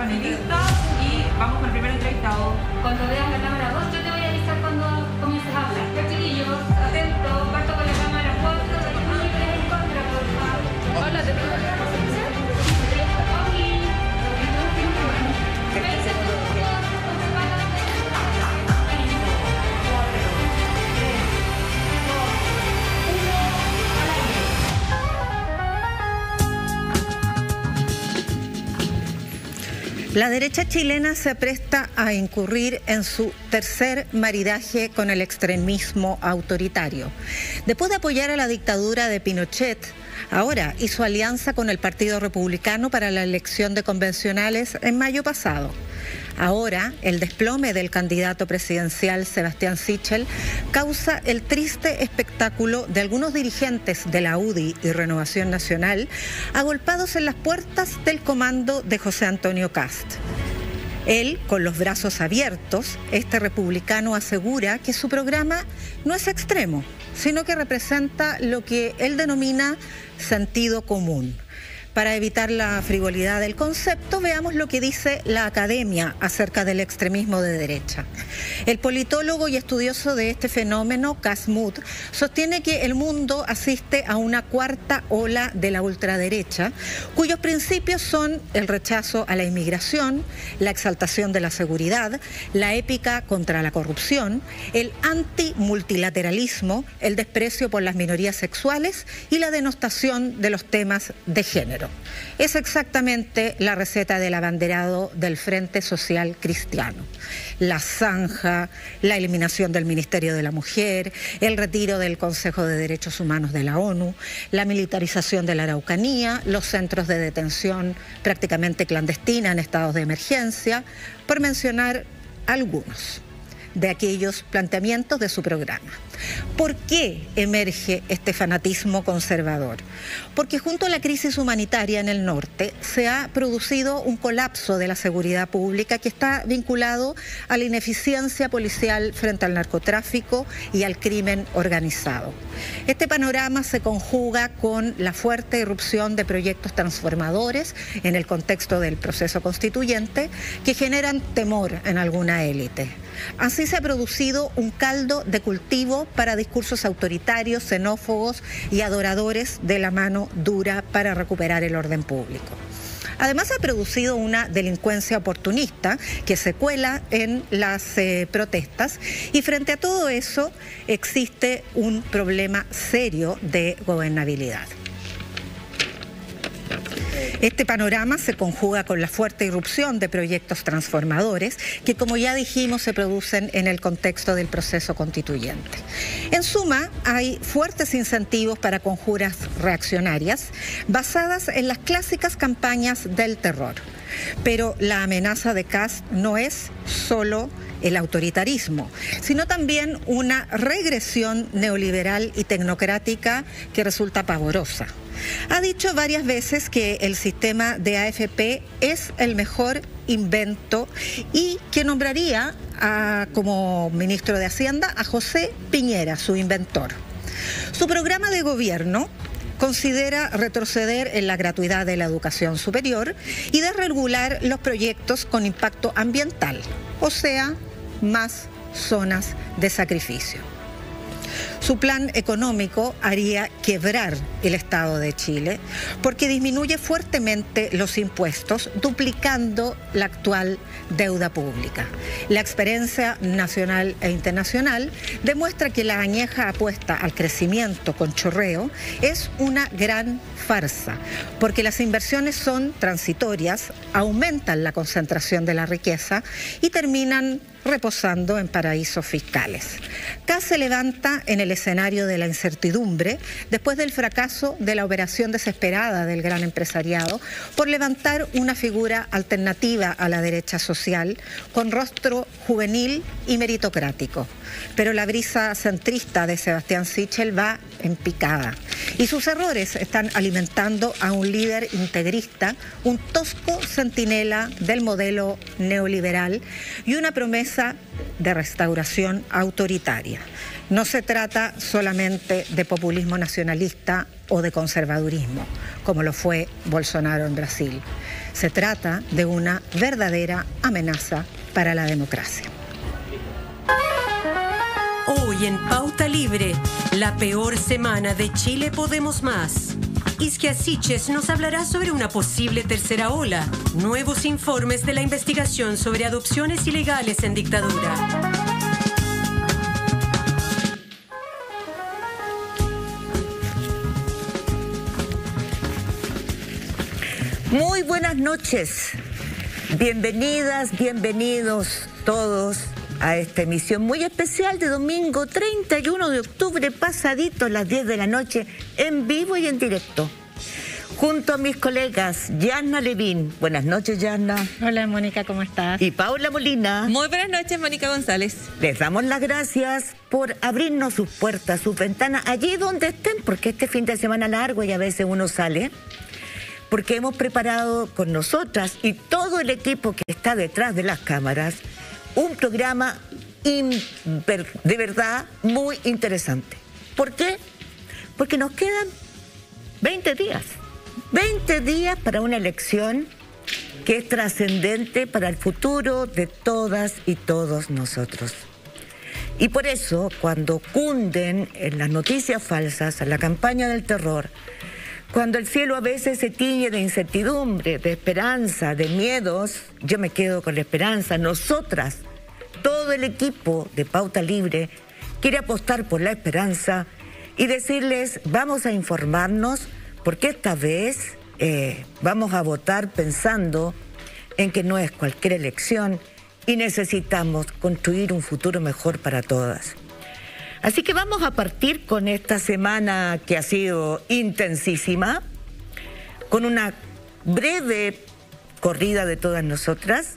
feminista y vamos con el primer entrevistado. Cuando veas la cámara 2, yo te voy a avisar cuando comiences a hablar. Ya, chiquillos, atentos, parto con la cámara 4, disponibles en contra, por favor. Hola, te pido la La derecha chilena se apresta a incurrir en su tercer maridaje con el extremismo autoritario. Después de apoyar a la dictadura de Pinochet, ahora hizo alianza con el Partido Republicano para la elección de convencionales en mayo pasado. Ahora, el desplome del candidato presidencial Sebastián Sichel causa el triste espectáculo de algunos dirigentes de la UDI y Renovación Nacional agolpados en las puertas del comando de José Antonio Kast. Él, con los brazos abiertos, este republicano asegura que su programa no es extremo, sino que representa lo que él denomina sentido común. Para evitar la frivolidad del concepto, veamos lo que dice la academia acerca del extremismo de derecha. El politólogo y estudioso de este fenómeno, Casmut, sostiene que el mundo asiste a una cuarta ola de la ultraderecha, cuyos principios son el rechazo a la inmigración, la exaltación de la seguridad, la épica contra la corrupción, el antimultilateralismo, el desprecio por las minorías sexuales y la denostación de los temas de género. Es exactamente la receta del abanderado del Frente Social Cristiano. La zanja, la eliminación del Ministerio de la Mujer, el retiro del Consejo de Derechos Humanos de la ONU, la militarización de la Araucanía, los centros de detención prácticamente clandestina en estados de emergencia, por mencionar algunos de aquellos planteamientos de su programa. ¿Por qué emerge este fanatismo conservador? Porque junto a la crisis humanitaria en el norte se ha producido un colapso de la seguridad pública que está vinculado a la ineficiencia policial frente al narcotráfico y al crimen organizado. Este panorama se conjuga con la fuerte irrupción de proyectos transformadores en el contexto del proceso constituyente que generan temor en alguna élite. Así se ha producido un caldo de cultivo para discursos autoritarios, xenófobos y adoradores de la mano dura para recuperar el orden público. Además, ha producido una delincuencia oportunista que se cuela en las protestas y frente a todo eso existe un problema serio de gobernabilidad. Este panorama se conjuga con la fuerte irrupción de proyectos transformadores que, como ya dijimos, se producen en el contexto del proceso constituyente. En suma, hay fuertes incentivos para conjuras reaccionarias basadas en las clásicas campañas del terror. Pero la amenaza de Kast no es solo el autoritarismo, sino también una regresión neoliberal y tecnocrática que resulta pavorosa. Ha dicho varias veces que el sistema de AFP es el mejor invento y que nombraría como ministro de Hacienda a José Piñera, su inventor. Su programa de gobierno considera retroceder en la gratuidad de la educación superior y desregular los proyectos con impacto ambiental, o sea, más zonas de sacrificio. Su plan económico haría quebrar el Estado de Chile porque disminuye fuertemente los impuestos, duplicando la actual deuda pública. La experiencia nacional e internacional demuestra que la añeja apuesta al crecimiento con chorreo es una gran farsa, porque las inversiones son transitorias, aumentan la concentración de la riqueza y terminan reposando en paraísos fiscales. Kast se levanta en el escenario de la incertidumbre después del fracaso de la operación desesperada del gran empresariado por levantar una figura alternativa a la derecha social con rostro juvenil y meritocrático. Pero la brisa centrista de Sebastián Sichel va en picada y sus errores están alimentando a un líder integrista, un tosco centinela del modelo neoliberal y una promesa de restauración autoritaria. No se trata solamente de populismo nacionalista o de conservadurismo, como lo fue Bolsonaro en Brasil. Se trata de una verdadera amenaza para la democracia. Hoy en Pauta Libre, la peor semana de Chile Podemos Más. Isquia Siches nos hablará sobre una posible tercera ola, nuevos informes de la investigación sobre adopciones ilegales en dictadura. Muy buenas noches. Bienvenidas, bienvenidos todos a esta emisión muy especial de domingo 31 de octubre, pasadito a las 10 de la noche, en vivo y en directo. Junto a mis colegas, Yanna Levín. Buenas noches, Yanna. Hola, Mónica, ¿cómo estás? Y Paula Molina. Muy buenas noches, Mónica González. Les damos las gracias por abrirnos sus puertas, sus ventanas, allí donde estén, porque este fin de semana largo y a veces uno sale, porque hemos preparado con nosotras y todo el equipo que está detrás de las cámaras un programa de verdad muy interesante. ¿Por qué? Porque nos quedan 20 días. 20 días para una elección que es trascendente para el futuro de todas y todos nosotros. Y por eso, cuando cunden en las noticias falsas, en la campaña del terror, cuando el cielo a veces se tiñe de incertidumbre, de esperanza, de miedos, yo me quedo con la esperanza. Nosotras, todo el equipo de Pauta Libre, quiere apostar por la esperanza y decirles, vamos a informarnos, porque esta vez vamos a votar pensando en que no es cualquier elección y necesitamos construir un futuro mejor para todas. Así que vamos a partir con esta semana que ha sido intensísima, con una breve corrida de todas nosotras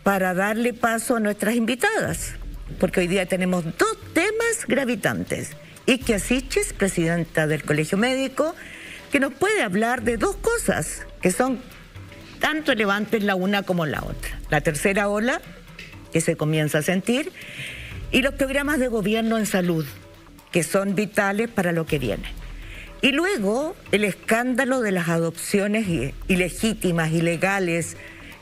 para darle paso a nuestras invitadas, porque hoy día tenemos dos temas gravitantes. Isquia Siches, presidenta del Colegio Médico, que nos puede hablar de dos cosas que son tan relevantes la una como la otra. La tercera ola, que se comienza a sentir, y los programas de gobierno en salud, que son vitales para lo que viene. Y luego el escándalo de las adopciones ilegítimas, ilegales,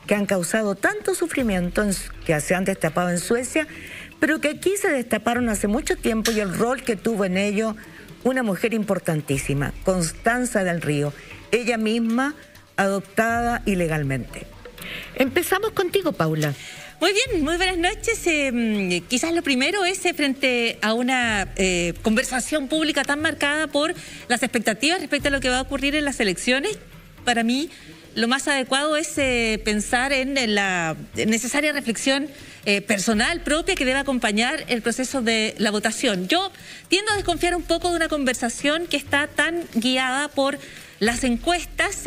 que han causado tanto sufrimiento, que se han destapado en Suecia, pero que aquí se destaparon hace mucho tiempo, y el rol que tuvo en ello una mujer importantísima, Constanza del Río, ella misma adoptada ilegalmente. Empezamos contigo, Paula. Muy bien, muy buenas noches. Quizás lo primero es frente a una conversación pública tan marcada por las expectativas respecto a lo que va a ocurrir en las elecciones. Para mí, lo más adecuado es pensar en la necesaria reflexión personal propia que debe acompañar el proceso de la votación. Yo tiendo a desconfiar un poco de una conversación que está tan guiada por las encuestas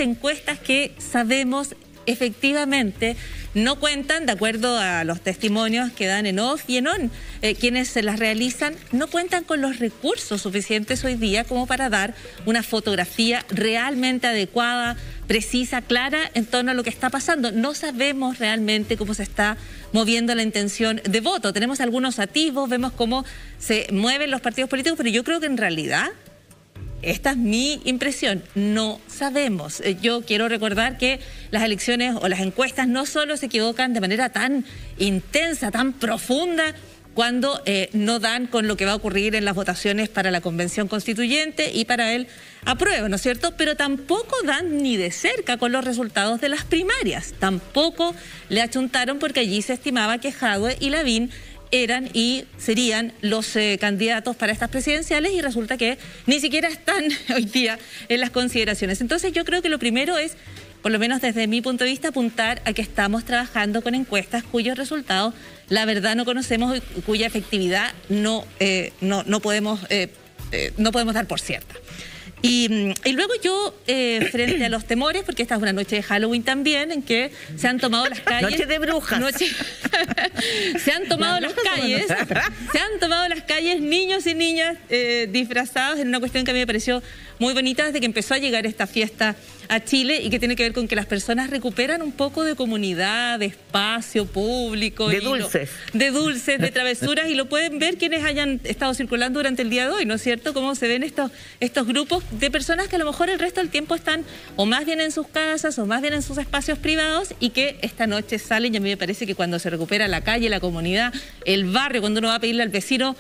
que sabemos efectivamente no cuentan, de acuerdo a los testimonios que dan en off y en on, quienes se las realizan, no cuentan con los recursos suficientes hoy día como para dar una fotografía realmente adecuada, precisa, clara en torno a lo que está pasando. No sabemos realmente cómo se está moviendo la intención de voto. Tenemos algunos atisbos, vemos cómo se mueven los partidos políticos, pero yo creo que en realidad esta es mi impresión, no sabemos. Yo quiero recordar que las elecciones o las encuestas no solo se equivocan de manera tan intensa, tan profunda, cuando no dan con lo que va a ocurrir en las votaciones para la Convención Constituyente y para el apruebo, ¿no es cierto? Pero tampoco dan ni de cerca con los resultados de las primarias. Tampoco le achuntaron, porque allí se estimaba que Jadwe y Lavín eran y serían los candidatos para estas presidenciales, y resulta que ni siquiera están hoy día en las consideraciones. Entonces yo creo que lo primero es, por lo menos desde mi punto de vista, apuntar a que estamos trabajando con encuestas cuyos resultados la verdad no conocemos y cuya efectividad no podemos dar por cierta. Y luego yo, frente a los temores, porque esta es una noche de Halloween también, en que se han tomado las calles... Noche de brujas. Se han tomado las calles niños y niñas disfrazados en una cuestión que a mí me pareció muy bonita desde que empezó a llegar esta fiesta a Chile y que tiene que ver con que las personas recuperan un poco de comunidad, de espacio público. De dulces. De dulces, de travesuras, y lo pueden ver quienes hayan estado circulando durante el día de hoy, ¿no es cierto? Cómo se ven estos grupos de personas que a lo mejor el resto del tiempo están o más bien en sus casas o más bien en sus espacios privados y que esta noche salen, y a mí me parece que cuando se recupera la calle, la comunidad, el barrio, cuando uno va a pedirle al vecino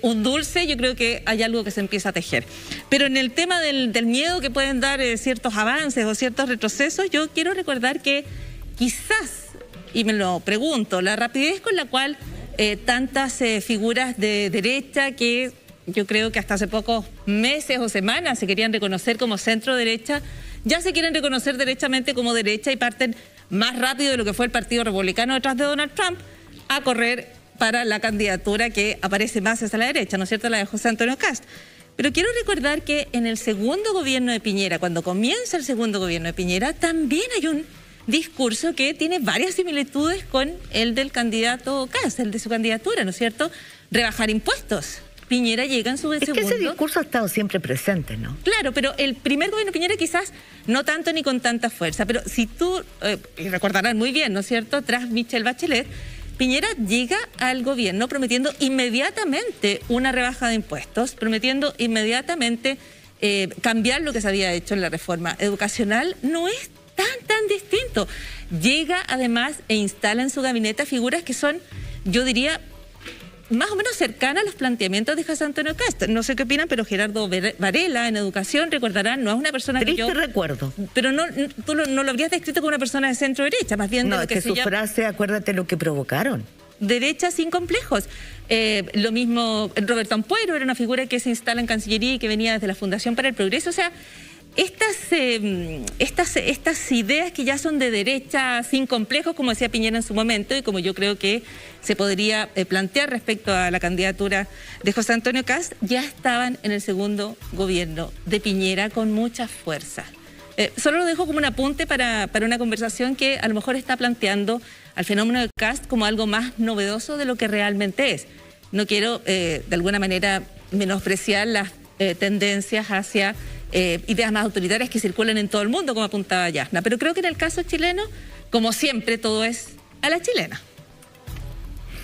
un dulce, yo creo que hay algo que se empieza a tejer. Pero en el tema del miedo que pueden dar ciertos avances o ciertos retrocesos, yo quiero recordar que quizás, y me lo pregunto, la rapidez con la cual tantas figuras de derecha que yo creo que hasta hace pocos meses o semanas se querían reconocer como centro derecha, ya se quieren reconocer derechamente como derecha y parten más rápido de lo que fue el Partido Republicano detrás de Donald Trump a correr para la candidatura que aparece más hacia la derecha, ¿no es cierto?, la de José Antonio Kast. Pero quiero recordar que en el segundo gobierno de Piñera, cuando comienza el segundo gobierno de Piñera, también hay un discurso que tiene varias similitudes con el del candidato Kast, el de su candidatura, ¿no es cierto?, rebajar impuestos. Piñera llega en su segundo... Es que ese discurso ha estado siempre presente, ¿no? Claro, pero el primer gobierno de Piñera quizás no tanto ni con tanta fuerza, pero si tú, y recordarán muy bien, ¿no es cierto?, tras Michelle Bachelet, Piñera llega al gobierno prometiendo inmediatamente una rebaja de impuestos, prometiendo inmediatamente cambiar lo que se había hecho en la reforma educacional. No es tan distinto. Llega además e instala en su gabinete a figuras que son, yo diría, más o menos cercana a los planteamientos de José Antonio Kast. No sé qué opinan, pero Gerardo Varela en educación, recordarán, no es una persona que yo... recuerdo. Pero tú no lo habrías descrito como una persona de centro derecha, más bien... No, de lo es que su frase, acuérdate lo que provocaron. Derecha sin complejos. Lo mismo, Roberto Ampuero era una figura que se instala en Cancillería y que venía desde la Fundación para el Progreso. O sea, estas ideas que ya son de derecha sin complejos, como decía Piñera en su momento y como yo creo que se podría plantear respecto a la candidatura de José Antonio Kast, ya estaban en el segundo gobierno de Piñera con mucha fuerza. Solo lo dejo como un apunte para una conversación que a lo mejor está planteando al fenómeno de Kast como algo más novedoso de lo que realmente es. No quiero de alguna manera menospreciar las tendencias hacia ideas más autoritarias que circulan en todo el mundo, como apuntaba Yasna, pero creo que en el caso chileno, como siempre, todo es a la chilena.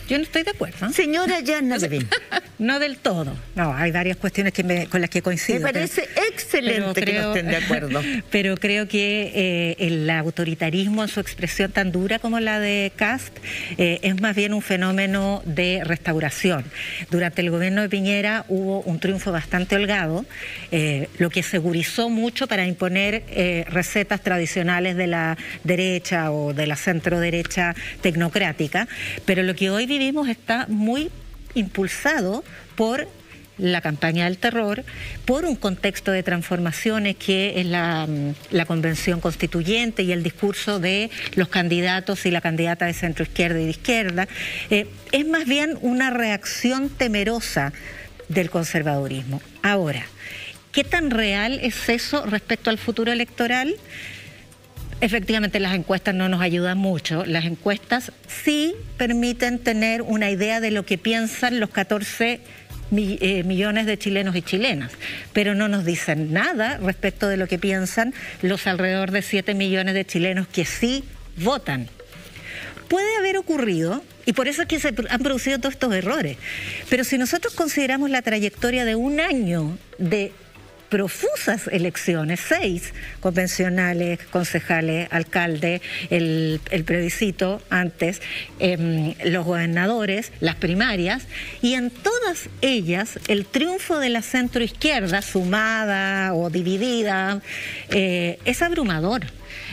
Yo no estoy de acuerdo, ¿eh? Señora Yasna Levin. No del todo. No, hay varias cuestiones con las que coincido. Me parece excelente que no estén de acuerdo. Pero creo que el autoritarismo en su expresión tan dura como la de Kast es más bien un fenómeno de restauración. Durante el gobierno de Piñera hubo un triunfo bastante holgado, lo que segurizó mucho para imponer recetas tradicionales de la derecha o de la centro derecha tecnocrática, pero lo que hoy vivimos está muy impulsado por la campaña del terror, por un contexto de transformaciones que es la convención constituyente y el discurso de los candidatos y la candidata de centro izquierda y de izquierda. Es más bien una reacción temerosa del conservadurismo. Ahora, ¿qué tan real es eso respecto al futuro electoral? Efectivamente, las encuestas no nos ayudan mucho. Las encuestas sí permiten tener una idea de lo que piensan los 14 millones de chilenos y chilenas, pero no nos dicen nada respecto de lo que piensan los alrededor de 7 millones de chilenos que sí votan. Puede haber ocurrido, y por eso es que se han producido todos estos errores, pero si nosotros consideramos la trayectoria de un año de profusas elecciones, 6 convencionales, concejales, alcalde, el plebiscito antes, los gobernadores, las primarias, y en todas ellas el triunfo de la centroizquierda, sumada o dividida, es abrumador.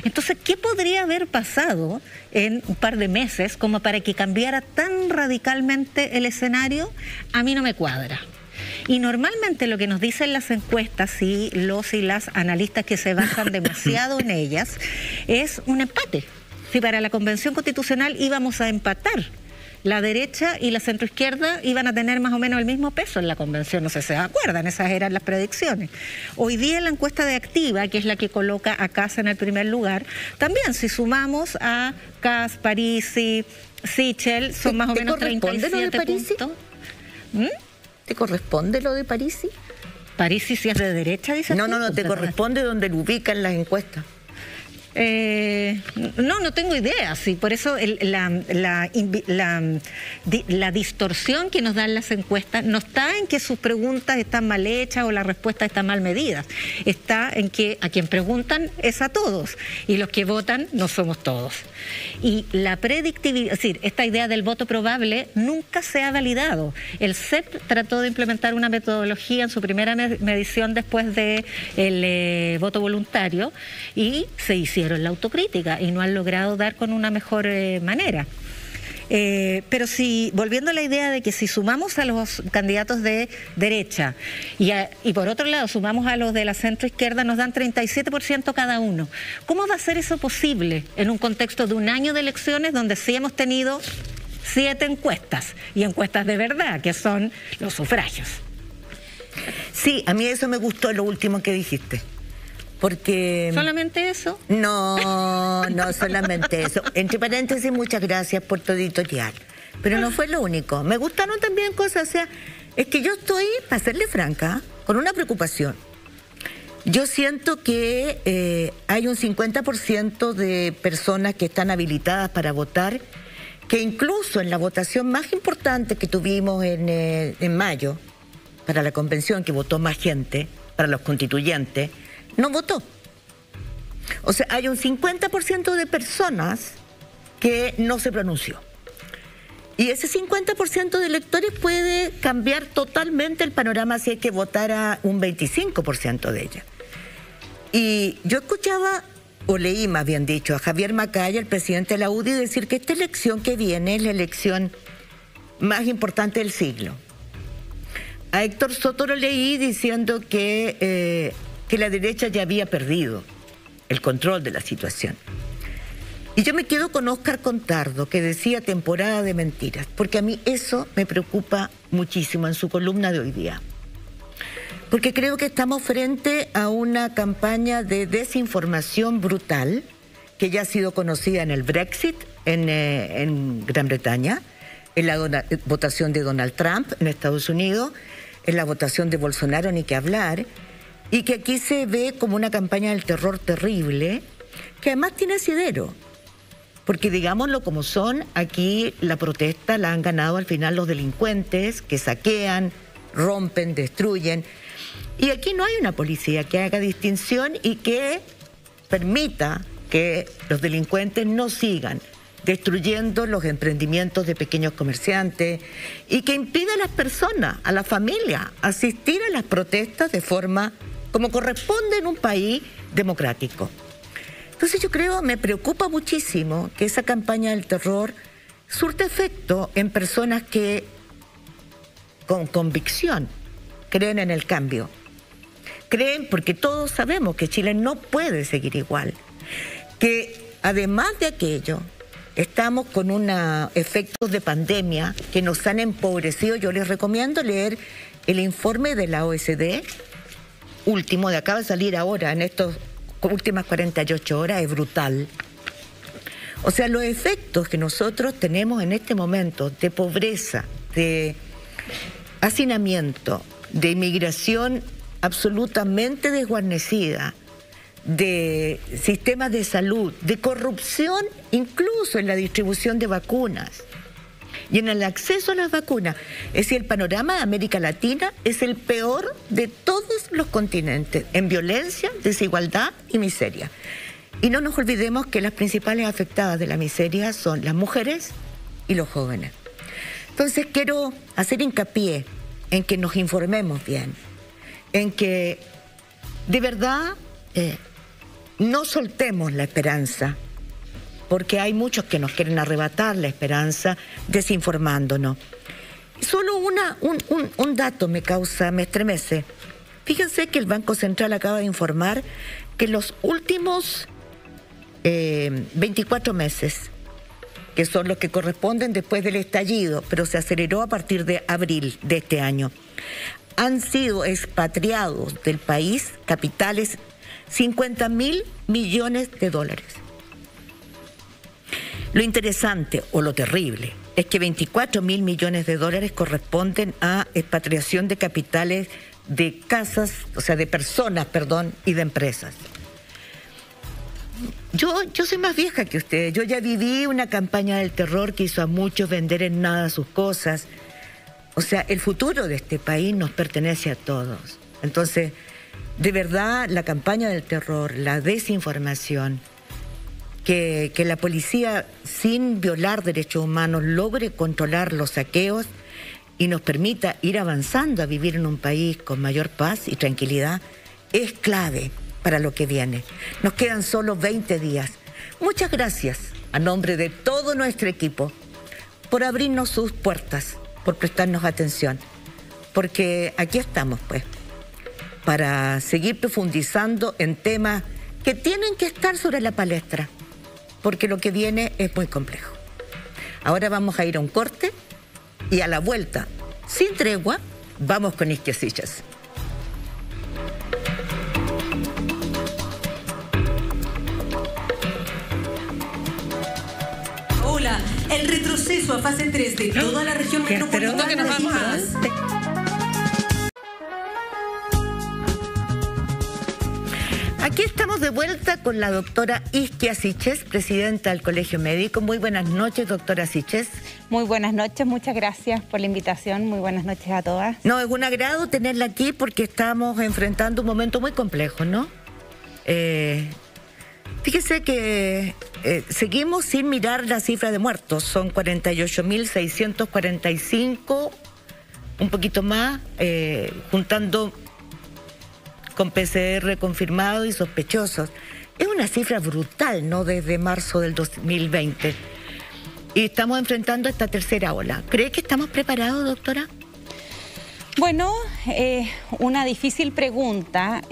Entonces, ¿qué podría haber pasado en un par de meses como para que cambiara tan radicalmente el escenario? A mí no me cuadra. Y normalmente lo que nos dicen las encuestas y los y las analistas que se basan demasiado en ellas es un empate. Si para la Convención Constitucional íbamos a empatar, la derecha y la centroizquierda iban a tener más o menos el mismo peso en la convención, no sé si se acuerdan, esas eran las predicciones. Hoy día en la encuesta de Activa, que es la que coloca a Kast en el primer lugar, también si sumamos a Kast, Parisi, Sichel, son más o menos 37 puntos. ¿Te corresponde lo de Parisi? Parisi, si es de derecha, dice. No, te corresponde donde lo ubican las encuestas. No tengo idea, sí, por eso la distorsión que nos dan las encuestas no está en que sus preguntas están mal hechas o las respuestas están mal medidas, está en que a quien preguntan es a todos y los que votan no somos todos. Y la predictividad, es decir, esta idea del voto probable nunca se ha validado. El CEP trató de implementar una metodología en su primera medición después del voto voluntario y se hicieron la autocrítica y no han logrado dar con una mejor manera. Pero si, volviendo a la idea de que si sumamos a los candidatos de derecha y por otro lado sumamos a los de la centroizquierda, nos dan 37% cada uno. ¿Cómo va a ser eso posible en un contexto de un año de elecciones donde sí hemos tenido 7 encuestas y encuestas de verdad, que son los sufragios? Sí, a mí eso me gustó, lo último que dijiste. Porque... ¿Solamente eso? No solamente eso. Entre paréntesis, muchas gracias por tu editorial. Pero no fue lo único. Me gustaron también cosas, o sea, es que yo estoy, para serle franca, con una preocupación. Yo siento que hay un 50% de personas que están habilitadas para votar, que incluso en la votación más importante que tuvimos en mayo, para la convención, que votó más gente, para los constituyentes, no votó. O sea, hay un 50% de personas que no se pronunció. Y ese 50% de electores puede cambiar totalmente el panorama si es que votara un 25% de ellas. Y yo escuchaba, o leí más bien dicho, a Javier Macaya, el presidente de la UDI, decir que esta elección que viene es la elección más importante del siglo. A Héctor Soto lo leí diciendo que la derecha ya había perdido el control de la situación. Y yo me quedo con Óscar Contardo, que decía temporada de mentiras, porque a mí eso me preocupa muchísimo en su columna de hoy día. Porque creo que estamos frente a una campaña de desinformación brutal, que ya ha sido conocida en el Brexit, en Gran Bretaña, en la votación de Donald Trump en Estados Unidos, en la votación de Bolsonaro, ni que hablar, y que aquí se ve como una campaña del terror terrible, que además tiene asidero. Porque digámoslo como son, aquí la protesta la han ganado al final los delincuentes que saquean, rompen, destruyen. Y aquí no hay una policía que haga distinción y que permita que los delincuentes no sigan destruyendo los emprendimientos de pequeños comerciantes y que impida a las personas, a la familia, asistir a las protestas de forma como corresponde en un país democrático. Entonces yo creo, me preocupa muchísimo que esa campaña del terror surte efecto en personas que con convicción creen en el cambio. Creen porque todos sabemos que Chile no puede seguir igual. Que además de aquello, estamos con efectos de pandemia que nos han empobrecido. Yo les recomiendo leer el informe de la OECD, último, de acaba de salir ahora, en estas últimas 48 horas, es brutal. O sea, los efectos que nosotros tenemos en este momento de pobreza, de hacinamiento, de inmigración absolutamente desguarnecida, de sistemas de salud, de corrupción incluso en la distribución de vacunas y en el acceso a las vacunas. Es decir, el panorama de América Latina es el peor de todos los continentes en violencia, desigualdad y miseria. Y no nos olvidemos que las principales afectadas de la miseria son las mujeres y los jóvenes. Entonces quiero hacer hincapié en que nos informemos bien, en que de verdad no soltemos la esperanza, porque hay muchos que nos quieren arrebatar la esperanza desinformándonos. Solo un dato me estremece. Fíjense que el Banco Central acaba de informar que los últimos 24 meses, que son los que corresponden después del estallido, pero se aceleró a partir de abril de este año, han sido expatriados del país capitales 50.000 millones de dólares. Lo interesante o lo terrible es que 24.000 millones de dólares corresponden a expatriación de capitales de casas, o sea, de personas, perdón, y de empresas. Yo soy más vieja que ustedes. Yo ya viví una campaña del terror que hizo a muchos vender en nada sus cosas. O sea, el futuro de este país nos pertenece a todos. Entonces, de verdad, la campaña del terror, la desinformación, que la policía, sin violar derechos humanos, logre controlar los saqueos y nos permita ir avanzando a vivir en un país con mayor paz y tranquilidad, es clave para lo que viene. Nos quedan solo 20 días. Muchas gracias, a nombre de todo nuestro equipo, por abrirnos sus puertas, por prestarnos atención, porque aquí estamos, pues, para seguir profundizando en temas que tienen que estar sobre la palestra, porque lo que viene es muy complejo. Ahora vamos a ir a un corte y a la vuelta, sin tregua, vamos con Isquia Siches. Hola, el retroceso a fase 3 de toda la región metropolitana que nos vamos a... Aquí estamos de vuelta con la doctora Isquia Siches, presidenta del Colegio Médico. Muy buenas noches, doctora Siches. Muy buenas noches, muchas gracias por la invitación. Muy buenas noches a todas. No, es un agrado tenerla aquí porque estamos enfrentando un momento muy complejo, ¿no? Fíjese que seguimos sin mirar la cifra de muertos. Son 48.645, un poquito más, juntando con PCR confirmados y sospechosos. Es una cifra brutal, ¿no? Desde marzo del 2020. Y estamos enfrentando esta tercera ola. ¿Cree que estamos preparados, doctora? Bueno, una difícil pregunta.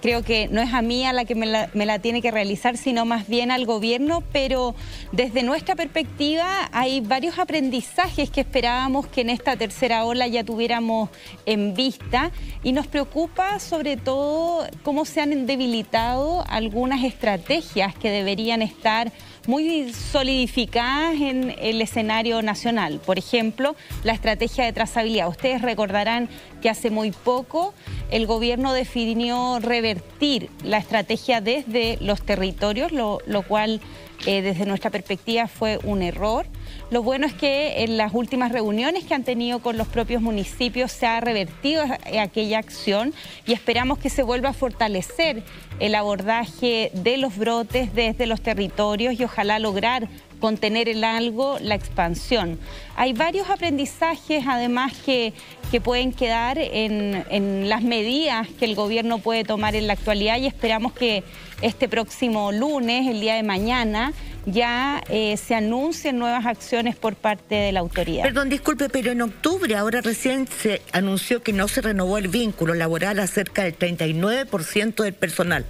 Creo que no es a mí a la que me la tiene que realizar, sino más bien al gobierno, pero desde nuestra perspectiva hay varios aprendizajes que esperábamos que en esta tercera ola ya tuviéramos en vista, y nos preocupa sobre todo cómo se han debilitado algunas estrategias que deberían estar muy solidificadas en el escenario nacional. Por ejemplo, la estrategia de trazabilidad. Ustedes recordarán que hace muy poco el gobierno definió revertir la estrategia desde los territorios, lo cual desde nuestra perspectiva fue un error. Lo bueno es que en las últimas reuniones que han tenido con los propios municipios se ha revertido aquella acción y esperamos que se vuelva a fortalecer el abordaje de los brotes desde los territorios y ojalá lograr contener en algo la expansión. Hay varios aprendizajes además que pueden quedar en las medidas que el gobierno puede tomar en la actualidad, y esperamos que este próximo lunes, el día de mañana, ya se anuncien nuevas acciones por parte de la autoridad. Perdón, disculpe, pero en octubre, ahora recién se anunció que no se renovó el vínculo laboral a cerca del 39% del personal.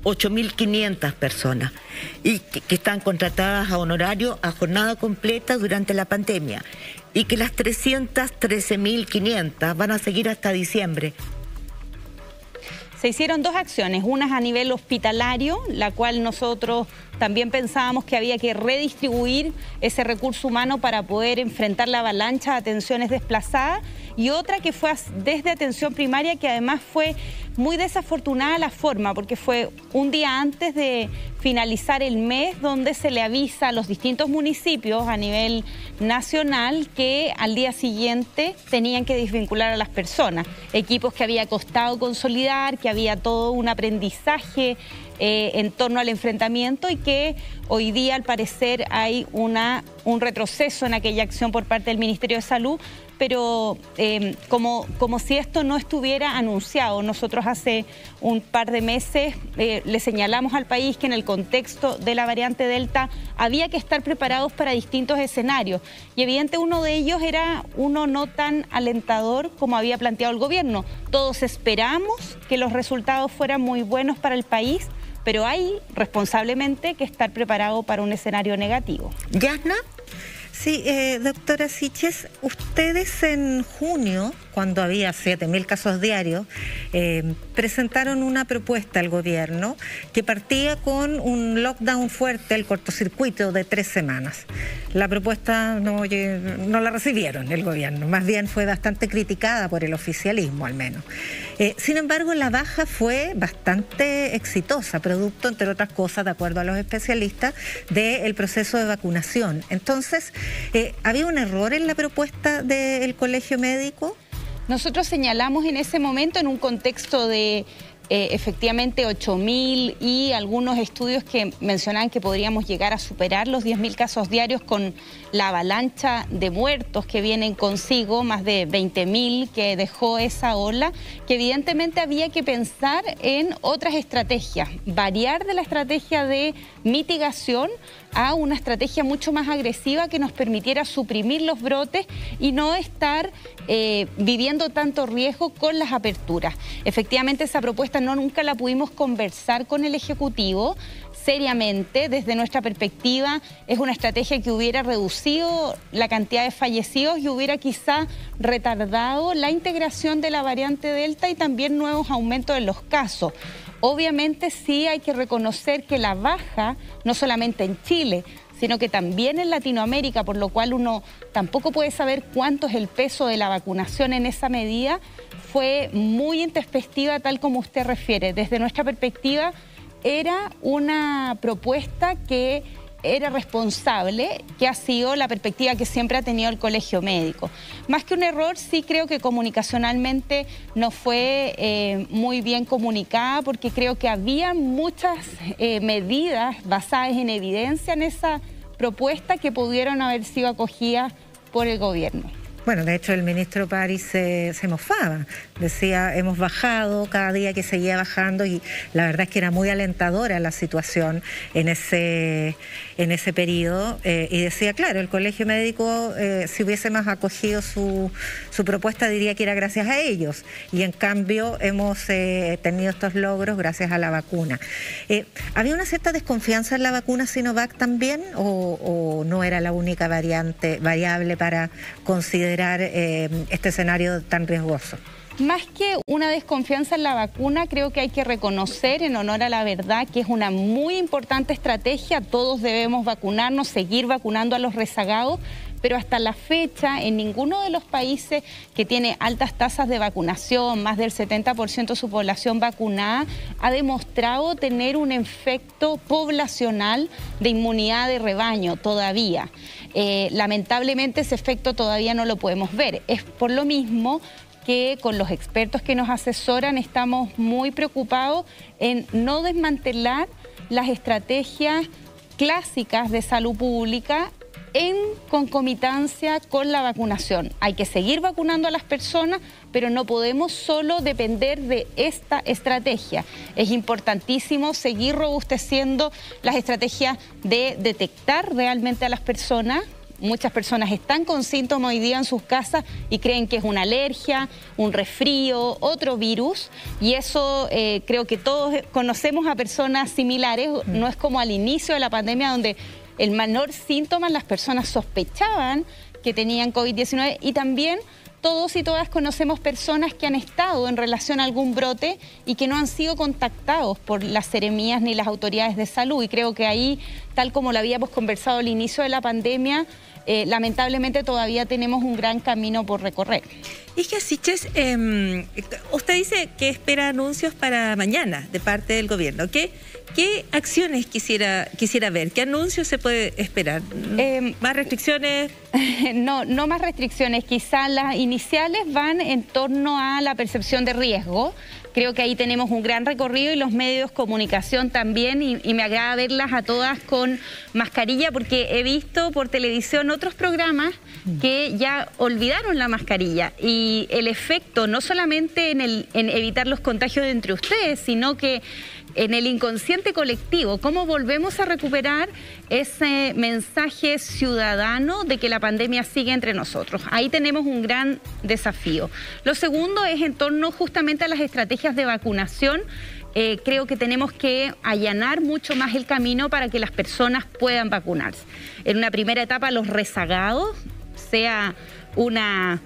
8.500 personas y que están contratadas a honorario a jornada completa durante la pandemia, y que las 313.500 van a seguir hasta diciembre. Se hicieron dos acciones, unas a nivel hospitalario, la cual nosotros también pensábamos que había que redistribuir ese recurso humano para poder enfrentar la avalancha de atenciones desplazadas, y otra que fue desde atención primaria, que además fue muy desafortunada la forma, porque fue un día antes de finalizar el mes donde se le avisa a los distintos municipios a nivel nacional que al día siguiente tenían que desvincular a las personas. Equipos que había costado consolidar, que había todo un aprendizaje en torno al enfrentamiento, y que hoy día al parecer hay un retroceso en aquella acción por parte del Ministerio de Salud, pero como si esto no estuviera anunciado. Nosotros hace un par de meses le señalamos al país que en el contexto de la variante Delta había que estar preparados para distintos escenarios, y evidente uno de ellos era uno no tan alentador como había planteado el gobierno. Todos esperamos que los resultados fueran muy buenos para el país, pero hay responsablemente que estar preparado para un escenario negativo. ¿Yasna? Sí, doctora Siches, ustedes en junio, cuando había 7.000 casos diarios, presentaron una propuesta al gobierno que partía con un lockdown fuerte, el cortocircuito de 3 semanas. La propuesta no la recibieron el gobierno, más bien fue bastante criticada por el oficialismo al menos. Sin embargo, la baja fue bastante exitosa, producto, entre otras cosas, de acuerdo a los especialistas, del proceso de vacunación. Entonces, ¿había un error en la propuesta del Colegio Médico? Nosotros señalamos en ese momento, en un contexto de efectivamente 8.000 y algunos estudios que mencionaban que podríamos llegar a superar los 10.000 casos diarios con la avalancha de muertos que vienen consigo, más de 20.000 que dejó esa ola, que evidentemente había que pensar en otras estrategias, variar de la estrategia de mitigación a una estrategia mucho más agresiva que nos permitiera suprimir los brotes y no estar viviendo tanto riesgo con las aperturas. Efectivamente, esa propuesta nunca la pudimos conversar con el Ejecutivo seriamente. Desde nuestra perspectiva, es una estrategia que hubiera reducido la cantidad de fallecidos y hubiera quizá retardado la integración de la variante Delta y también nuevos aumentos en los casos. Obviamente sí hay que reconocer que la baja, no solamente en Chile, sino que también en Latinoamérica, por lo cual uno tampoco puede saber cuánto es el peso de la vacunación en esa medida, fue muy intempestiva, tal como usted refiere. Desde nuestra perspectiva, era una propuesta que era responsable, que ha sido la perspectiva que siempre ha tenido el Colegio Médico. Más que un error, sí creo que comunicacionalmente no fue muy bien comunicada, porque creo que había muchas medidas basadas en evidencia en esa propuesta que pudieron haber sido acogidas por el gobierno. Bueno, de hecho el ministro París se mofaba, decía, hemos bajado cada día que seguía bajando, y la verdad es que era muy alentadora la situación en ese periodo, y decía, claro, el Colegio Médico, si hubiésemos acogido su propuesta, diría que era gracias a ellos, y en cambio hemos tenido estos logros gracias a la vacuna. ¿Había una cierta desconfianza en la vacuna Sinovac también, o no era la única variable para considerar este escenario tan riesgoso? Más que una desconfianza en la vacuna, creo que hay que reconocer, en honor a la verdad, que es una muy importante estrategia. Todos debemos vacunarnos, seguir vacunando a los rezagados, pero hasta la fecha en ninguno de los países que tiene altas tasas de vacunación, más del 70% de su población vacunada, ha demostrado tener un efecto poblacional de inmunidad de rebaño todavía. Lamentablemente ese efecto todavía no lo podemos ver. Es por lo mismo que con los expertos que nos asesoran estamos muy preocupados en no desmantelar las estrategias clásicas de salud pública en concomitancia con la vacunación. Hay que seguir vacunando a las personas, pero no podemos solo depender de esta estrategia. Es importantísimo seguir robusteciendo las estrategias de detectar realmente a las personas. Muchas personas están con síntomas hoy día en sus casas y creen que es una alergia, un resfrío, otro virus, y eso creo que todos conocemos a personas similares. No es como al inicio de la pandemia, donde el menor síntoma las personas sospechaban que tenían COVID-19, y también todos y todas conocemos personas que han estado en relación a algún brote y que no han sido contactados por las seremías ni las autoridades de salud. Y creo que ahí, tal como lo habíamos conversado al inicio de la pandemia, lamentablemente todavía tenemos un gran camino por recorrer. Isquia Siches, usted dice que espera anuncios para mañana de parte del gobierno. ¿Qué acciones quisiera ver? ¿Qué anuncios se puede esperar? ¿Más restricciones? No más restricciones. Quizás las iniciales van en torno a la percepción de riesgo. Creo que ahí tenemos un gran recorrido, y los medios de comunicación también, y me agrada verlas a todas con mascarilla, porque he visto por televisión otros programas que ya olvidaron la mascarilla, y el efecto no solamente en evitar los contagios entre ustedes, sino que en el inconsciente colectivo, cómo volvemos a recuperar ese mensaje ciudadano de que la pandemia sigue entre nosotros. Ahí tenemos un gran desafío. Lo segundo es en torno justamente a las estrategias de vacunación. Creo que tenemos que allanar mucho más el camino para que las personas puedan vacunarse. En una primera etapa, los rezagados, sea una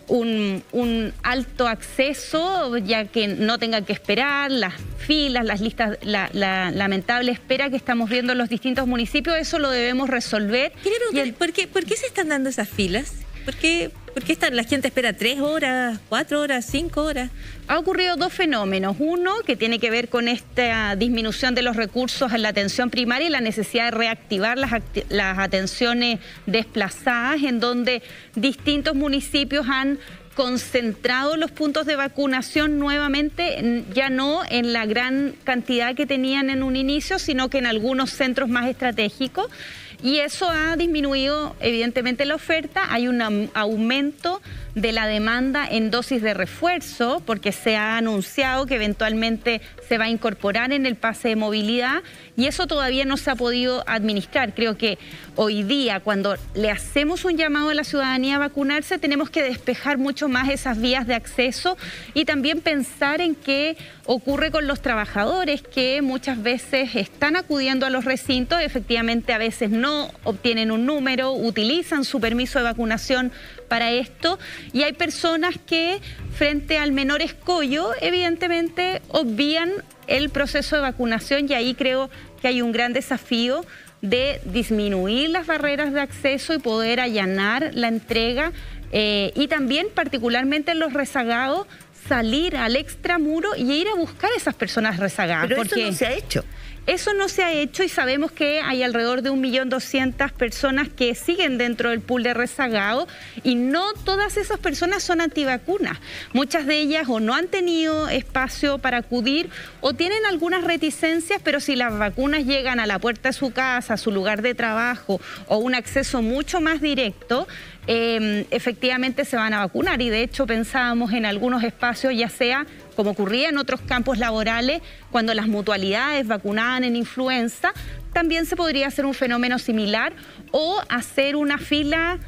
un alto acceso, ya que no tengan que esperar, las filas, las listas, la lamentable espera que estamos viendo en los distintos municipios, eso lo debemos resolver. Quería preguntar, ¿por qué se están dando esas filas? ¿Por qué la gente espera 3 horas, 4 horas, 5 horas? Ha ocurrido 2 fenómenos. Uno, que tiene que ver con esta disminución de los recursos en la atención primaria y la necesidad de reactivar las atenciones desplazadas, en donde distintos municipios han concentrado los puntos de vacunación nuevamente, ya no en la gran cantidad que tenían en un inicio, sino que en algunos centros más estratégicos. Y eso ha disminuido evidentemente la oferta. Hay un aumento de la demanda en dosis de refuerzo, porque se ha anunciado que eventualmente se va a incorporar en el pase de movilidad, y eso todavía no se ha podido administrar. Creo que hoy día, cuando le hacemos un llamado a la ciudadanía a vacunarse, tenemos que despejar mucho más esas vías de acceso y también pensar en qué ocurre con los trabajadores que muchas veces están acudiendo a los recintos, efectivamente a veces no obtienen un número, utilizan su permiso de vacunación para esto, y hay personas que frente al menor escollo evidentemente obvían el proceso de vacunación, y ahí creo que hay un gran desafío de disminuir las barreras de acceso y poder allanar la entrega, y también particularmente en los rezagados salir al extramuro y ir a buscar a esas personas rezagadas. Pero porque eso no se ha hecho. Eso no se ha hecho, y sabemos que hay alrededor de 1.200.000 personas que siguen dentro del pool de rezagados, y no todas esas personas son antivacunas. Muchas de ellas o no han tenido espacio para acudir o tienen algunas reticencias, pero si las vacunas llegan a la puerta de su casa, a su lugar de trabajo, o un acceso mucho más directo, efectivamente se van a vacunar. Y de hecho pensábamos en algunos espacios, ya sea como ocurría en otros campos laborales, cuando las mutualidades vacunaban en influenza, también se podría hacer un fenómeno similar, o hacer una fila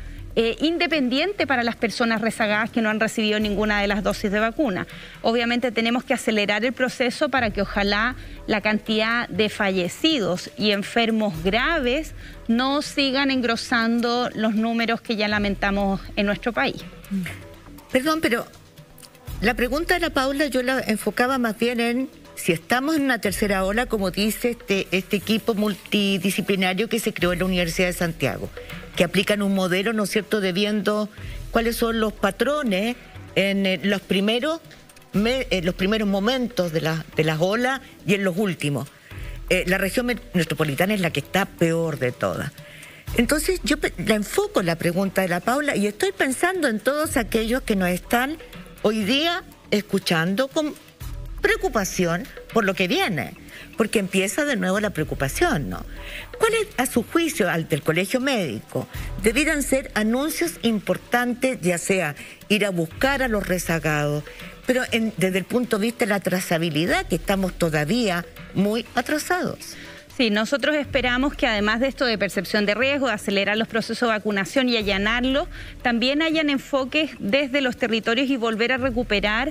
independiente para las personas rezagadas que no han recibido ninguna de las dosis de vacuna. Obviamente tenemos que acelerar el proceso para que ojalá la cantidad de fallecidos y enfermos graves no sigan engrosando los números que ya lamentamos en nuestro país. Perdón, pero la pregunta de la Paula yo la enfocaba más bien en si estamos en una tercera ola, como dice este equipo multidisciplinario que se creó en la Universidad de Santiago, que aplican un modelo, ¿no es cierto?, de viendo cuáles son los patrones en los primeros momentos de las olas y en los últimos. La región metropolitana es la que está peor de todas. Entonces yo la enfoco en la pregunta de la Paula y estoy pensando en todos aquellos que nos están hoy día escuchando con preocupación por lo que viene, porque empieza de nuevo la preocupación, ¿no? ¿Cuáles, a su juicio, ante el Colegio Médico, debieran ser anuncios importantes, ya sea ir a buscar a los rezagados, pero desde el punto de vista de la trazabilidad, que estamos todavía muy atrasados? Sí, nosotros esperamos que además de esto de percepción de riesgo, de acelerar los procesos de vacunación y allanarlos, también hayan enfoques desde los territorios y volver a recuperar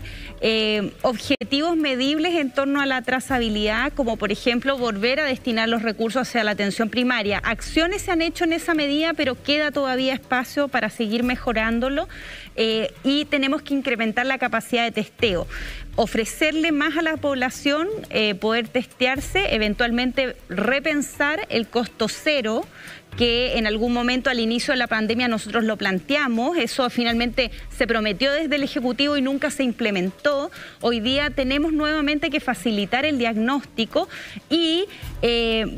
objetivos medibles en torno a la trazabilidad, como por ejemplo volver a destinar los recursos hacia la atención primaria. Acciones se han hecho en esa medida, pero queda todavía espacio para seguir mejorándolo, y tenemos que incrementar la capacidad de testeo, ofrecerle más a la población, poder testearse, eventualmente repensar el costo cero, que en algún momento al inicio de la pandemia nosotros lo planteamos. Eso finalmente se prometió desde el Ejecutivo y nunca se implementó. Hoy día tenemos nuevamente que facilitar el diagnóstico y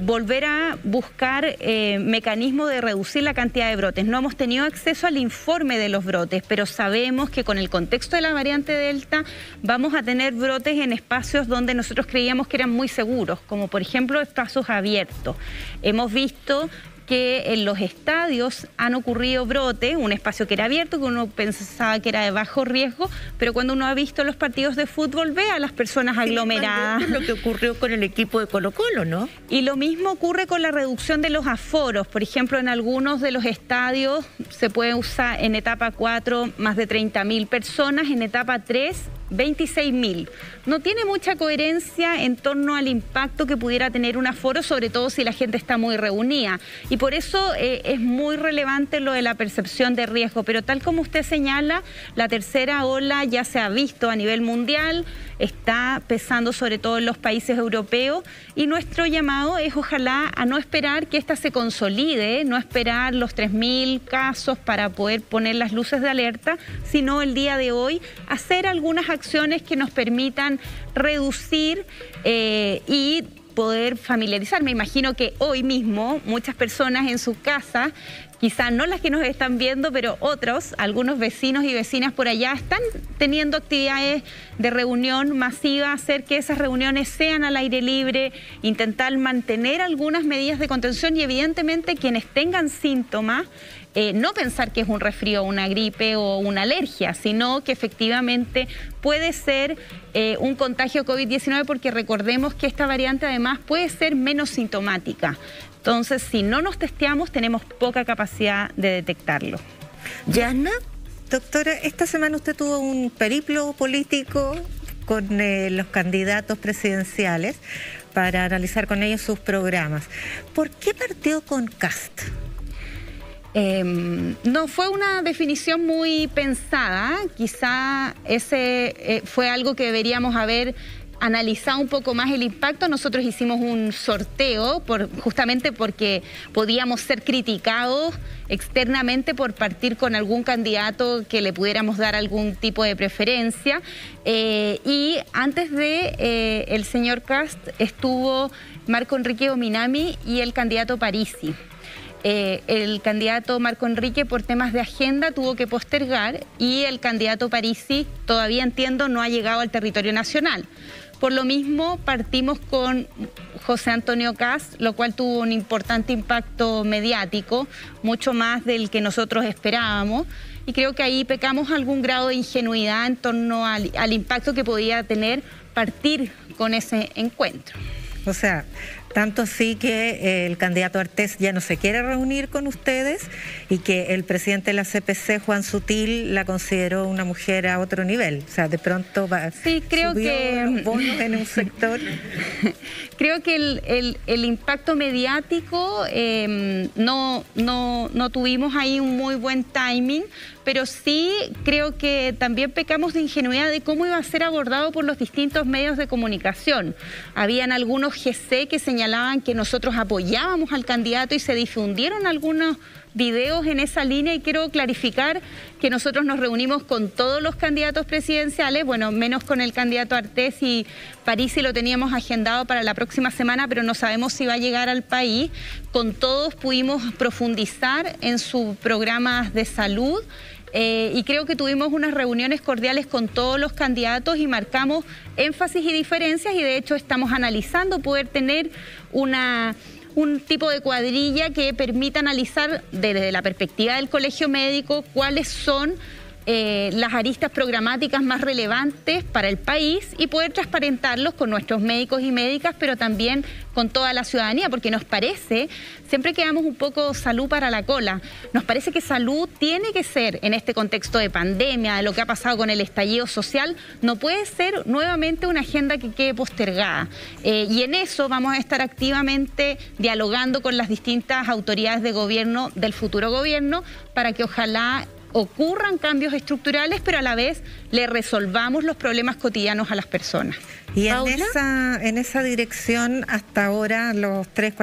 volver a buscar mecanismos de reducir la cantidad de brotes. No hemos tenido acceso al informe de los brotes, pero sabemos que con el contexto de la variante Delta vamos a tener brotes en espacios donde nosotros creíamos que eran muy seguros, como por ejemplo espacios abiertos. Hemos visto que en los estadios han ocurrido brotes, un espacio que era abierto, que uno pensaba que era de bajo riesgo, pero cuando uno ha visto los partidos de fútbol ve a las personas aglomeradas. Es lo que ocurrió con el equipo de Colo-Colo, ¿no? Y lo mismo ocurre con la reducción de los aforos. Por ejemplo, en algunos de los estadios se puede usar en etapa 4 más de 30.000 personas, en etapa 3 26.000. No tiene mucha coherencia en torno al impacto que pudiera tener un aforo, sobre todo si la gente está muy reunida. Y por eso es muy relevante lo de la percepción de riesgo. Pero tal como usted señala, la tercera ola ya se ha visto a nivel mundial, está pesando sobre todo en los países europeos, y nuestro llamado es ojalá a no esperar que esta se consolide, no esperar los 3.000 casos para poder poner las luces de alerta, sino el día de hoy hacer algunas acciones que nos permitan reducir y poder familiarizar. Me imagino que hoy mismo muchas personas en sus casas, quizás no las que nos están viendo, pero otros, algunos vecinos y vecinas por allá, están teniendo actividades de reunión masiva, hacer que esas reuniones sean al aire libre, intentar mantener algunas medidas de contención y evidentemente quienes tengan síntomas, no pensar que es un resfrío, una gripe o una alergia, sino que efectivamente puede ser un contagio COVID-19, porque recordemos que esta variante además puede ser menos sintomática. Entonces, si no nos testeamos, tenemos poca capacidad de detectarlo. Yana, doctora, esta semana usted tuvo un periplo político con los candidatos presidenciales para analizar con ellos sus programas. ¿Por qué partió con Kast? No fue una definición muy pensada, quizá ese fue algo que deberíamos haber analizado un poco más el impacto. Nosotros hicimos un sorteo justamente porque podíamos ser criticados externamente por partir con algún candidato que le pudiéramos dar algún tipo de preferencia, y antes de el señor Kast estuvo Marco Enrique Ominami y el candidato Parisi. El candidato Marco Enrique por temas de agenda tuvo que postergar y el candidato Parisi, todavía entiendo, no ha llegado al territorio nacional. Por lo mismo partimos con José Antonio Kast, lo cual tuvo un importante impacto mediático, mucho más del que nosotros esperábamos, y creo que ahí pecamos algún grado de ingenuidad en torno al impacto que podía tener partir con ese encuentro. O sea, tanto sí que el candidato Artés ya no se quiere reunir con ustedes y que el presidente de la CPC, Juan Sutil, la consideró una mujer a otro nivel. O sea, de pronto sí, creo que los bonos en un sector. Creo que el impacto mediático no tuvimos ahí un muy buen timing, pero sí creo que también pecamos de ingenuidad de cómo iba a ser abordado por los distintos medios de comunicación. Habían algunos GC que señalaban que nosotros apoyábamos al candidato y se difundieron algunos videos en esa línea, y quiero clarificar que nosotros nos reunimos con todos los candidatos presidenciales, bueno, menos con el candidato Artés, y Parisi lo teníamos agendado para la próxima semana, pero no sabemos si va a llegar al país. Con todos pudimos profundizar en sus programas de salud, y creo que tuvimos unas reuniones cordiales con todos los candidatos y marcamos énfasis y diferencias, y de hecho estamos analizando poder tener un tipo de cuadrilla que permita analizar desde la perspectiva del Colegio Médico cuáles son las aristas programáticas más relevantes para el país y poder transparentarlos con nuestros médicos y médicas, pero también con toda la ciudadanía, porque nos parece, siempre quedamos un poco salud para la cola, nos parece que salud tiene que ser, en este contexto de pandemia, de lo que ha pasado con el estallido social, no puede ser nuevamente una agenda que quede postergada, y en eso vamos a estar activamente dialogando con las distintas autoridades de gobierno, del futuro gobierno, para que ojalá ocurran cambios estructurales, pero a la vez le resolvamos los problemas cotidianos a las personas. Y en esa dirección, hasta ahora, los tres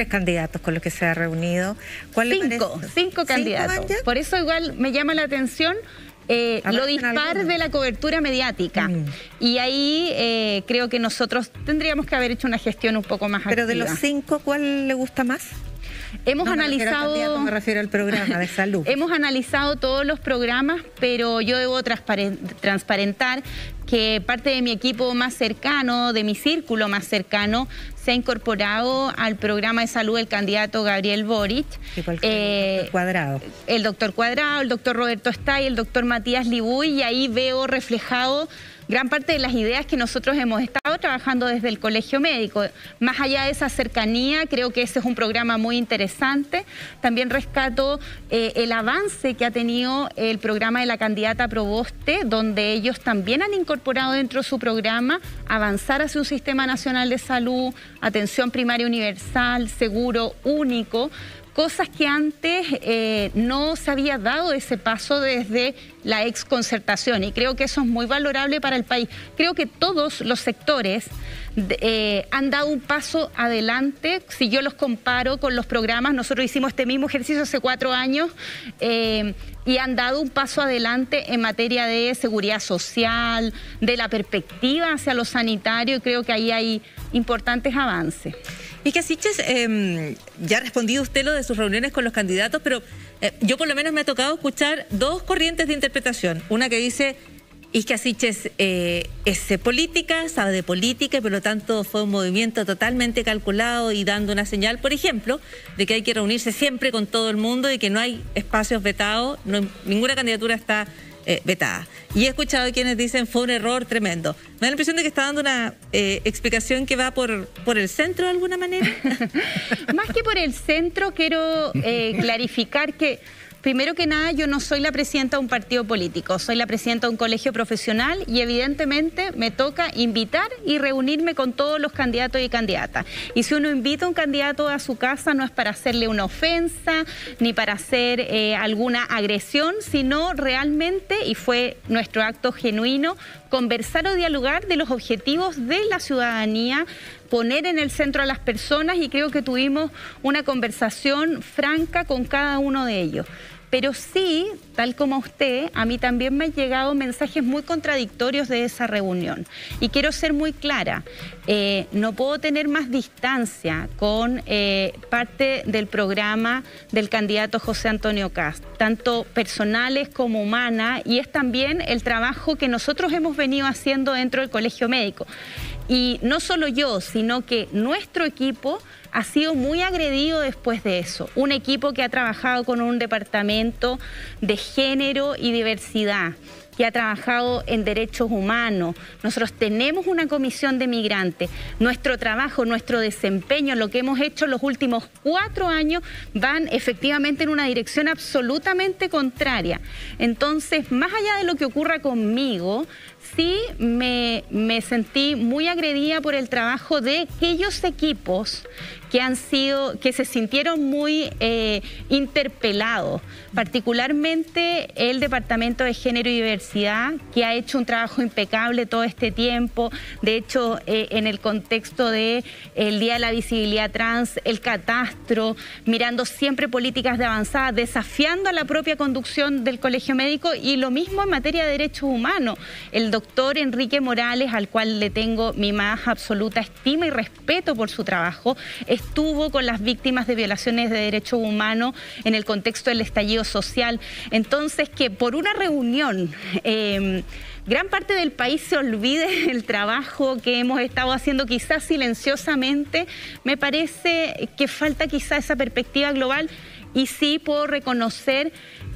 candidatos con los que se ha reunido, ¿cuál le parece? Cinco candidatos. Por eso igual me llama la atención lo dispar de la cobertura mediática. Y ahí creo que nosotros tendríamos que haber hecho una gestión un poco más activa. Pero de los 5, ¿cuál le gusta más? Hemos analizado, me refiero al programa de salud. Hemos analizado todos los programas, pero yo debo transparentar que parte de mi equipo más cercano, de mi círculo más cercano, se ha incorporado al programa de salud el candidato Gabriel Boric, el doctor Cuadrado, el doctor Roberto Stay, el doctor Matías Libuy, y ahí veo reflejado gran parte de las ideas que nosotros hemos estado trabajando desde el Colegio Médico. Más allá de esa cercanía, creo que ese es un programa muy interesante. También rescato el avance que ha tenido el programa de la candidata Proboste, donde ellos también han incorporado dentro de su programa avanzar hacia un sistema nacional de salud, atención primaria universal, seguro único, cosas que antes no se había dado ese paso desde la exconcertación, y creo que eso es muy valorable para el país. Creo que todos los sectores han dado un paso adelante. Si yo los comparo con los programas, nosotros hicimos este mismo ejercicio hace 4 años y han dado un paso adelante en materia de seguridad social, de la perspectiva hacia lo sanitario, y creo que ahí hay importantes avances. Isquia Siches, ya ha respondido usted lo de sus reuniones con los candidatos, pero yo por lo menos me ha tocado escuchar 2 corrientes de interpretación. Una que dice, Isquia Siches es política, sabe de política y por lo tanto fue un movimiento totalmente calculado y dando una señal, por ejemplo, de que hay que reunirse siempre con todo el mundo y que no hay espacios vetados, ninguna candidatura está vetada. Y he escuchado a quienes dicen fue un error tremendo. Me da la impresión de que está dando una explicación que va por el centro de alguna manera. Más que por el centro, quiero clarificar que, primero que nada, yo no soy la presidenta de un partido político, soy la presidenta de un colegio profesional y evidentemente me toca invitar y reunirme con todos los candidatos y candidatas. Y si uno invita a un candidato a su casa no es para hacerle una ofensa ni para hacer alguna agresión, sino realmente, y fue nuestro acto genuino, conversar o dialogar de los objetivos de la ciudadanía, poner en el centro a las personas, y creo que tuvimos una conversación franca con cada uno de ellos. Pero sí, tal como a usted, a mí también me han llegado mensajes muy contradictorios de esa reunión. Y quiero ser muy clara, no puedo tener más distancia con parte del programa del candidato José Antonio Kast, tanto personales como humanas, y es también el trabajo que nosotros hemos venido haciendo dentro del Colegio Médico. Y no solo yo, sino que nuestro equipo ha sido muy agredido después de eso. Un equipo que ha trabajado con un departamento de género y diversidad, que ha trabajado en derechos humanos. Nosotros tenemos una comisión de migrantes. Nuestro trabajo, nuestro desempeño, lo que hemos hecho los últimos 4 años, van efectivamente en una dirección absolutamente contraria. Entonces, más allá de lo que ocurra conmigo, sí me sentí muy agredida por el trabajo de aquellos equipos que se sintieron muy interpelados, particularmente el Departamento de Género y Diversidad, que ha hecho un trabajo impecable todo este tiempo. De hecho, en el contexto del Día de la Visibilidad Trans, el catastro, mirando siempre políticas de avanzada, desafiando a la propia conducción del Colegio Médico, y lo mismo en materia de derechos humanos. El doctor Enrique Morales, al cual le tengo mi más absoluta estima y respeto por su trabajo, estuvo con las víctimas de violaciones de derechos humanos en el contexto del estallido social. Entonces, que por una reunión gran parte del país se olvide el trabajo que hemos estado haciendo quizás silenciosamente, me parece que falta quizás esa perspectiva global. Y sí puedo reconocer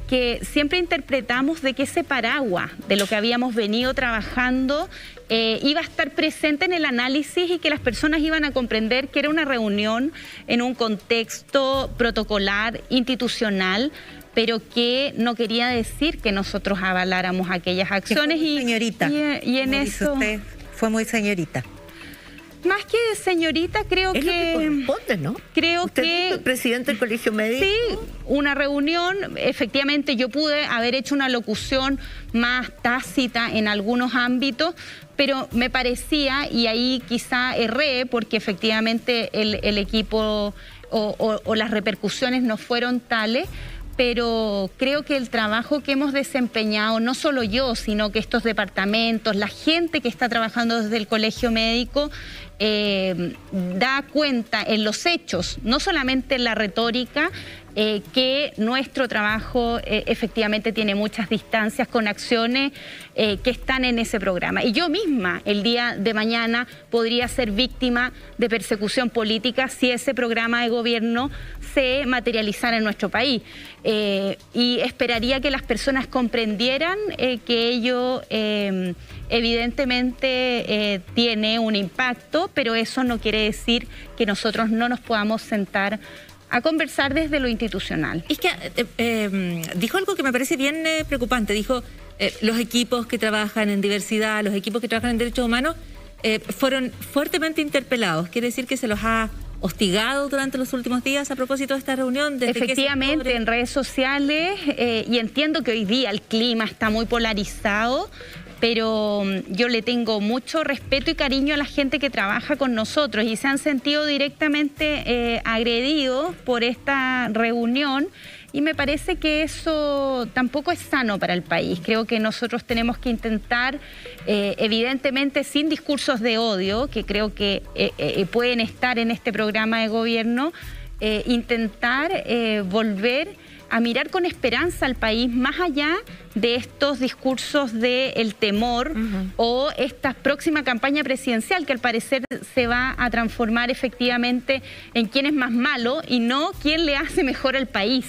que siempre interpretamos de que ese paraguas de lo que habíamos venido trabajando iba a estar presente en el análisis y que las personas iban a comprender que era una reunión en un contexto protocolar, institucional, pero que no quería decir que nosotros avaláramos aquellas acciones. Fue muy señorita. Y en eso usted, fue muy señorita. Más que señorita, creo es que... lo que corresponde, ¿no? Creo ¿Usted que... es el presidente del Colegio Médico? Sí, una reunión, efectivamente yo pude haber hecho una locución más tácita en algunos ámbitos, pero me parecía, y ahí quizá erré, porque efectivamente el equipo o las repercusiones no fueron tales, pero creo que el trabajo que hemos desempeñado, no solo yo, sino que estos departamentos, la gente que está trabajando desde el Colegio Médico, da cuenta en los hechos, no solamente en la retórica, que nuestro trabajo efectivamente tiene muchas distancias con acciones que están en ese programa. Y yo misma el día de mañana podría ser víctima de persecución política si ese programa de gobierno se materializara en nuestro país. Y esperaría que las personas comprendieran que ello evidentemente tiene un impacto, pero eso no quiere decir que nosotros no nos podamos sentar a conversar desde lo institucional. Es que dijo algo que me parece bien preocupante. Dijo, los equipos que trabajan en diversidad, los equipos que trabajan en derechos humanos, fueron fuertemente interpelados. ¿Quiere decir que se los ha hostigado durante los últimos días a propósito de esta reunión? Efectivamente, en redes sociales, y entiendo que hoy día el clima está muy polarizado, pero yo le tengo mucho respeto y cariño a la gente que trabaja con nosotros y se han sentido directamente agredidos por esta reunión, y me parece que eso tampoco es sano para el país. Creo que nosotros tenemos que intentar, evidentemente sin discursos de odio, que creo que pueden estar en este programa de gobierno, intentar volver a mirar con esperanza al país más allá de estos discursos del temor o esta próxima campaña presidencial que al parecer se va a transformar efectivamente en quién es más malo y no quién le hace mejor al país.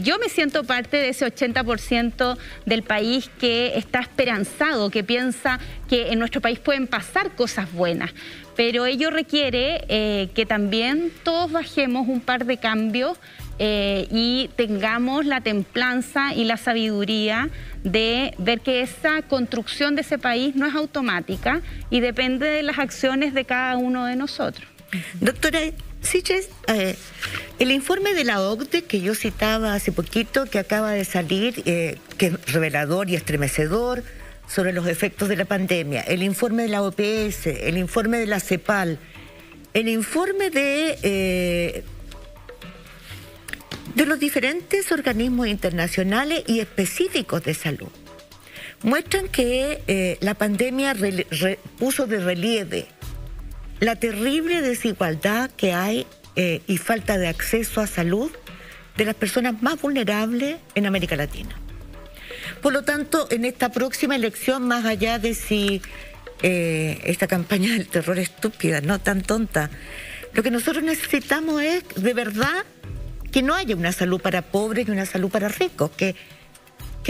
Yo me siento parte de ese 80% del país que está esperanzado, que piensa que en nuestro país pueden pasar cosas buenas, pero ello requiere que también todos bajemos un par de cambios y tengamos la templanza y la sabiduría de ver que esa construcción de ese país no es automática y depende de las acciones de cada uno de nosotros. Doctora Siches, el informe de la OCDE que yo citaba hace poquito, que acaba de salir, que es revelador y estremecedor sobre los efectos de la pandemia, el informe de la OPS, el informe de la CEPAL, el informe de los diferentes organismos internacionales y específicos de salud, muestran que la pandemia puso de relieve la terrible desigualdad que hay y falta de acceso a salud de las personas más vulnerables en América Latina. Por lo tanto, en esta próxima elección, más allá de si esta campaña del terror estúpida, no tan tonta, lo que nosotros necesitamos es, de verdad, que no haya una salud para pobres y una salud para ricos, que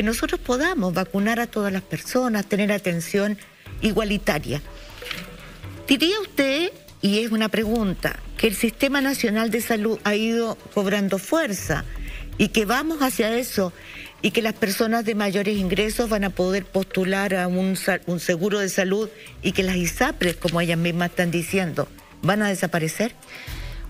nosotros podamos vacunar a todas las personas, tener atención igualitaria. ¿Diría usted, y es una pregunta, que el Sistema Nacional de Salud ha ido cobrando fuerza y que vamos hacia eso y que las personas de mayores ingresos van a poder postular a un seguro de salud y que las ISAPRES, como ellas mismas están diciendo, van a desaparecer?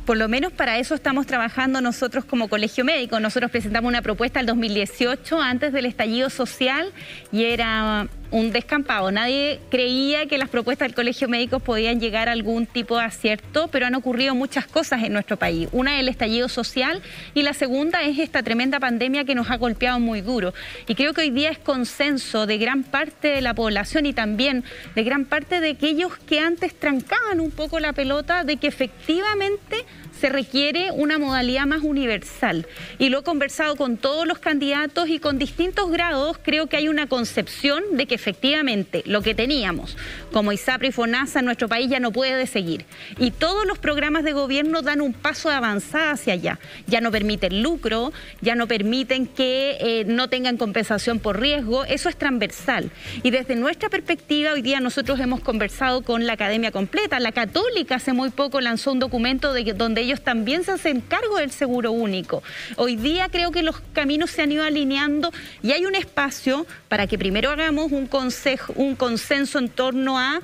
Por lo menos para eso estamos trabajando nosotros como Colegio Médico. Nosotros presentamos una propuesta el 2018, antes del estallido social, y era un descampado. Nadie creía que las propuestas del Colegio Médico podían llegar a algún tipo de acierto, pero han ocurrido muchas cosas en nuestro país. Una es el estallido social y la segunda es esta tremenda pandemia que nos ha golpeado muy duro. Y creo que hoy día es consenso de gran parte de la población y también de gran parte de aquellos que antes trancaban un poco la pelota de que efectivamente se requiere una modalidad más universal. Y lo he conversado con todos los candidatos y con distintos grados creo que hay una concepción de que efectivamente lo que teníamos como ISAPRE y FONASA en nuestro país ya no puede seguir. Y todos los programas de gobierno dan un paso de avanzada hacia allá. Ya no permiten lucro, ya no permiten que no tengan compensación por riesgo. Eso es transversal. Y desde nuestra perspectiva, hoy día nosotros hemos conversado con la Academia Completa. La Católica hace muy poco lanzó un documento donde ellos también se hacen cargo del seguro único. Hoy día creo que los caminos se han ido alineando y hay un espacio para que primero hagamos un consenso en torno a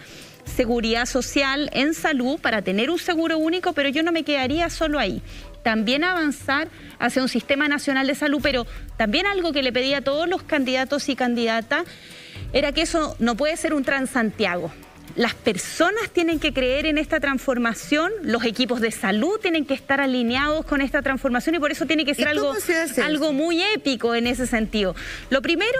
seguridad social en salud para tener un seguro único, pero yo no me quedaría solo ahí. También avanzar hacia un sistema nacional de salud, pero también algo que le pedí a todos los candidatos y candidatas era que eso no puede ser un Transantiago. Las personas tienen que creer en esta transformación, los equipos de salud tienen que estar alineados con esta transformación y por eso tiene que ser algo muy épico en ese sentido. Lo primero,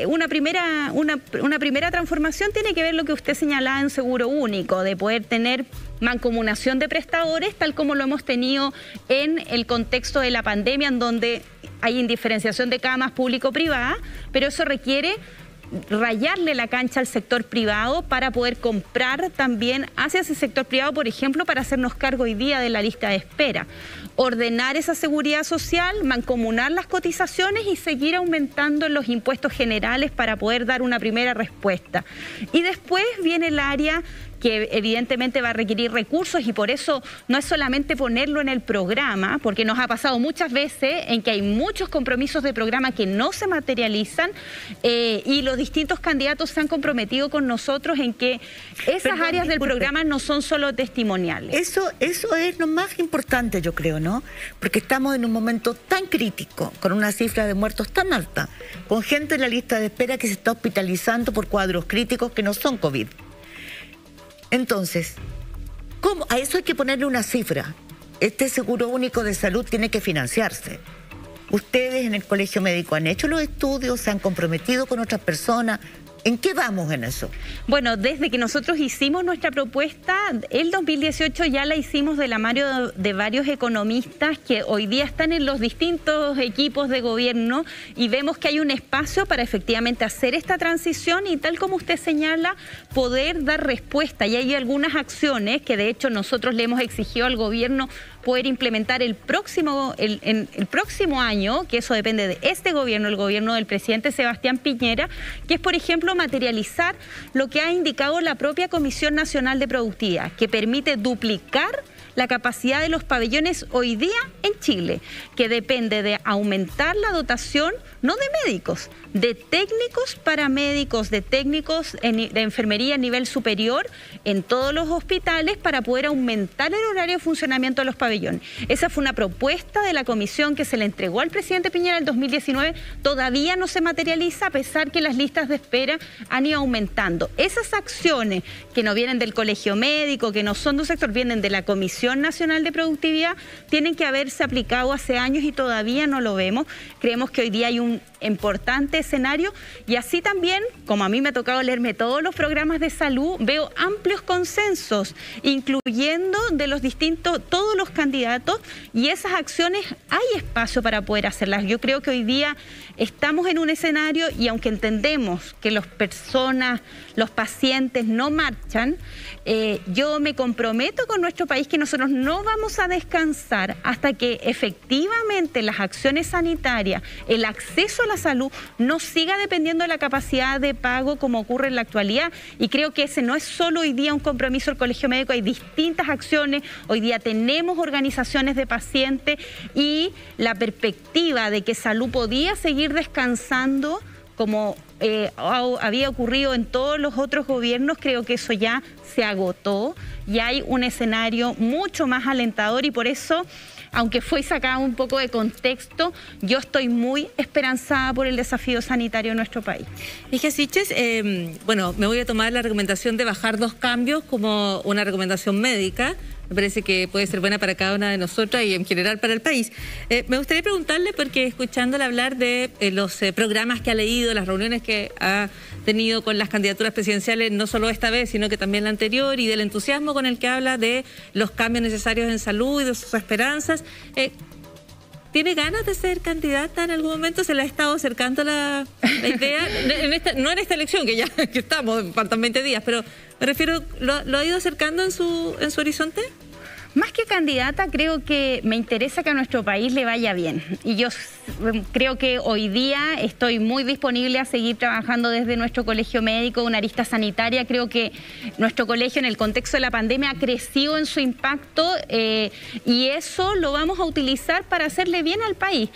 una primera transformación tiene que ver lo que usted señalaba en Seguro Único, de poder tener mancomunación de prestadores, tal como lo hemos tenido en el contexto de la pandemia, en donde hay indiferenciación de camas público-privada, pero eso requiere rayarle la cancha al sector privado para poder comprar también hacia ese sector privado, por ejemplo, para hacernos cargo hoy día de la lista de espera. Ordenar esa seguridad social, mancomunar las cotizaciones y seguir aumentando los impuestos generales para poder dar una primera respuesta. Y después viene el área que evidentemente va a requerir recursos y por eso no es solamente ponerlo en el programa, porque nos ha pasado muchas veces en que hay muchos compromisos de programa que no se materializan y los distintos candidatos se han comprometido con nosotros en que esas áreas del programa no son solo testimoniales. Eso es lo más importante, yo creo, ¿no? Porque estamos en un momento tan crítico, con una cifra de muertos tan alta, con gente en la lista de espera que se está hospitalizando por cuadros críticos que no son COVID. Entonces, ¿cómo? A eso hay que ponerle una cifra. Este Seguro Único de Salud tiene que financiarse. Ustedes en el Colegio Médico han hecho los estudios, se han comprometido con otras personas. ¿En qué vamos en eso? Bueno, desde que nosotros hicimos nuestra propuesta, el 2018 ya la hicimos de la mano de varios economistas que hoy día están en los distintos equipos de gobierno y vemos que hay un espacio para efectivamente hacer esta transición y tal como usted señala, poder dar respuesta. Y hay algunas acciones que de hecho nosotros le hemos exigido al gobierno poder implementar el próximo año, que eso depende de este gobierno, el gobierno del presidente Sebastián Piñera, que es, por ejemplo, materializar lo que ha indicado la propia Comisión Nacional de Productividad, que permite duplicar la capacidad de los pabellones hoy día en Chile, que depende de aumentar la dotación, no de médicos, de técnicos paramédicos, de técnicos de enfermería a nivel superior en todos los hospitales para poder aumentar el horario de funcionamiento de los pabellones. Esa fue una propuesta de la comisión que se le entregó al presidente Piñera en el 2019, todavía no se materializa a pesar que las listas de espera han ido aumentando. Esas acciones que no vienen del Colegio Médico, que no son de un sector, vienen de la Comisión Nacional de Productividad, tienen que haberse aplicado hace años y todavía no lo vemos. Creemos que hoy día hay un importante escenario y así también, como a mí me ha tocado leerme todos los programas de salud, veo amplios consensos, incluyendo de los distintos, todos los candidatos, y esas acciones hay espacio para poder hacerlas. Yo creo que hoy día estamos en un escenario y aunque entendemos que las personas, los pacientes no marchan, yo me comprometo con nuestro país que nosotros no vamos a descansar hasta que efectivamente las acciones sanitarias, el acceso a la salud no siga dependiendo de la capacidad de pago como ocurre en la actualidad, y creo que ese no es solo hoy día un compromiso del Colegio Médico, hay distintas acciones, hoy día tenemos organizaciones de pacientes y la perspectiva de que salud podía seguir descansando como había ocurrido en todos los otros gobiernos, creo que eso ya se agotó y hay un escenario mucho más alentador y por eso, aunque fue sacado un poco de contexto, yo estoy muy esperanzada por el desafío sanitario en nuestro país. Hija Siches, bueno, me voy a tomar la recomendación de bajar 2 cambios como una recomendación médica. Me parece que puede ser buena para cada una de nosotras y en general para el país. Me gustaría preguntarle, porque escuchándole hablar de los programas que ha leído, las reuniones que ha tenido con las candidaturas presidenciales, no solo esta vez, sino que también la anterior, y del entusiasmo con el que habla de los cambios necesarios en salud y de sus esperanzas. ¿Tiene ganas de ser candidata en algún momento? ¿Se le ha estado acercando la idea? No en esta elección, que ya que estamos, faltan 20 días, pero me refiero, ¿lo ha ido acercando en su horizonte? Más que candidata, creo que me interesa que a nuestro país le vaya bien. Y yo creo que hoy día estoy muy disponible a seguir trabajando desde nuestro Colegio Médico, una arista sanitaria. Creo que nuestro colegio en el contexto de la pandemia ha crecido en su impacto y eso lo vamos a utilizar para hacerle bien al país.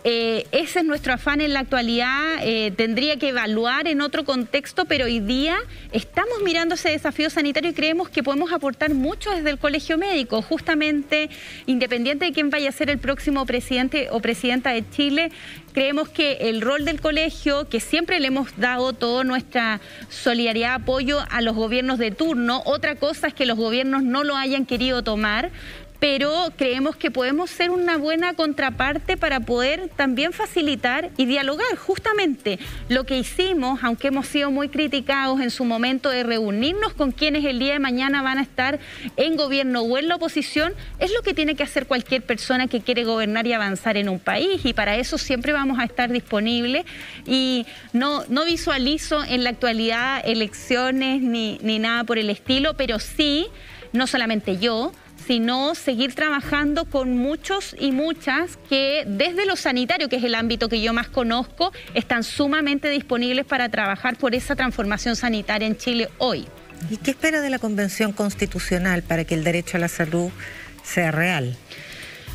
ese es nuestro afán en la actualidad. Tendría que evaluar en otro contexto, pero hoy día estamos mirando ese desafío sanitario y creemos que podemos aportar mucho desde el Colegio Médico. Justamente, independiente de quién vaya a ser el próximo presidente o presidenta de Chile, creemos que el rol del colegio, que siempre le hemos dado toda nuestra solidaridad, apoyo a los gobiernos de turno, otra cosa es que los gobiernos no lo hayan querido tomar, pero creemos que podemos ser una buena contraparte para poder también facilitar y dialogar. Justamente lo que hicimos, aunque hemos sido muy criticados en su momento de reunirnos con quienes el día de mañana van a estar en gobierno o en la oposición, es lo que tiene que hacer cualquier persona que quiere gobernar y avanzar en un país, y para eso siempre vamos a estar disponibles. Y no visualizo en la actualidad elecciones ni nada por el estilo, pero sí, no solamente yo, sino seguir trabajando con muchos y muchas que desde lo sanitario, que es el ámbito que yo más conozco, están sumamente disponibles para trabajar por esa transformación sanitaria en Chile hoy. ¿Y qué espera de la Convención Constitucional para que el derecho a la salud sea real?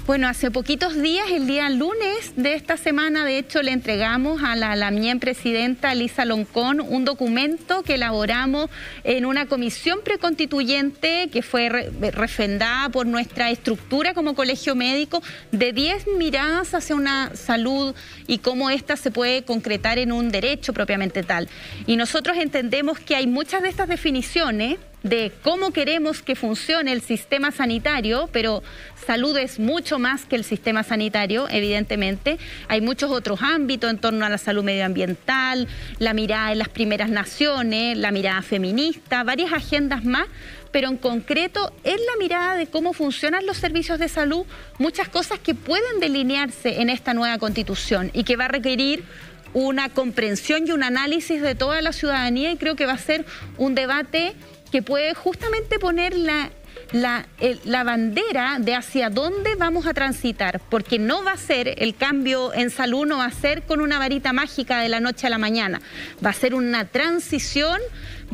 Bueno, hace poquitos días, el día lunes de esta semana, de hecho, le entregamos a la MIEM presidenta Elisa Loncón un documento que elaboramos en una comisión preconstituyente que fue refrendada por nuestra estructura como colegio médico, de 10 miradas hacia una salud y cómo ésta se puede concretar en un derecho propiamente tal. Y nosotros entendemos que hay muchas de estas definiciones de cómo queremos que funcione el sistema sanitario, pero salud es mucho más que el sistema sanitario, evidentemente. Hay muchos otros ámbitos en torno a la salud medioambiental, la mirada en las primeras naciones, la mirada feminista, varias agendas más, pero en concreto es la mirada de cómo funcionan los servicios de salud, muchas cosas que pueden delinearse en esta nueva Constitución y que va a requerir una comprensión y un análisis de toda la ciudadanía, y creo que va a ser un debate que puede justamente poner la bandera de hacia dónde vamos a transitar, porque no va a ser el cambio en salud, no va a ser con una varita mágica de la noche a la mañana, va a ser una transición,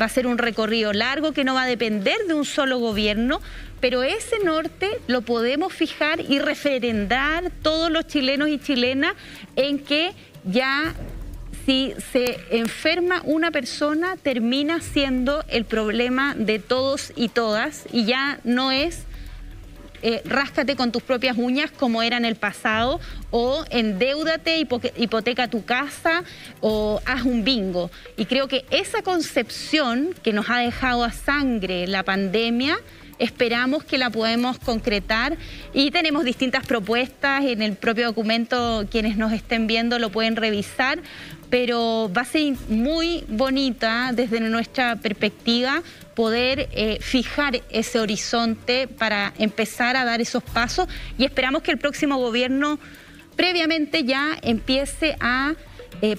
va a ser un recorrido largo que no va a depender de un solo gobierno, pero ese norte lo podemos fijar y referendar todos los chilenos y chilenas en que ya, si se enferma una persona, termina siendo el problema de todos y todas, y ya no es ráscate con tus propias uñas como era en el pasado, o endeúdate, hipoteca tu casa, o haz un bingo. Y creo que esa concepción que nos ha dejado a sangre la pandemia, esperamos que la podemos concretar, y tenemos distintas propuestas en el propio documento. Quienes nos estén viendo lo pueden revisar, pero va a ser muy bonita desde nuestra perspectiva poder fijar ese horizonte para empezar a dar esos pasos, y esperamos que el próximo gobierno previamente ya empiece a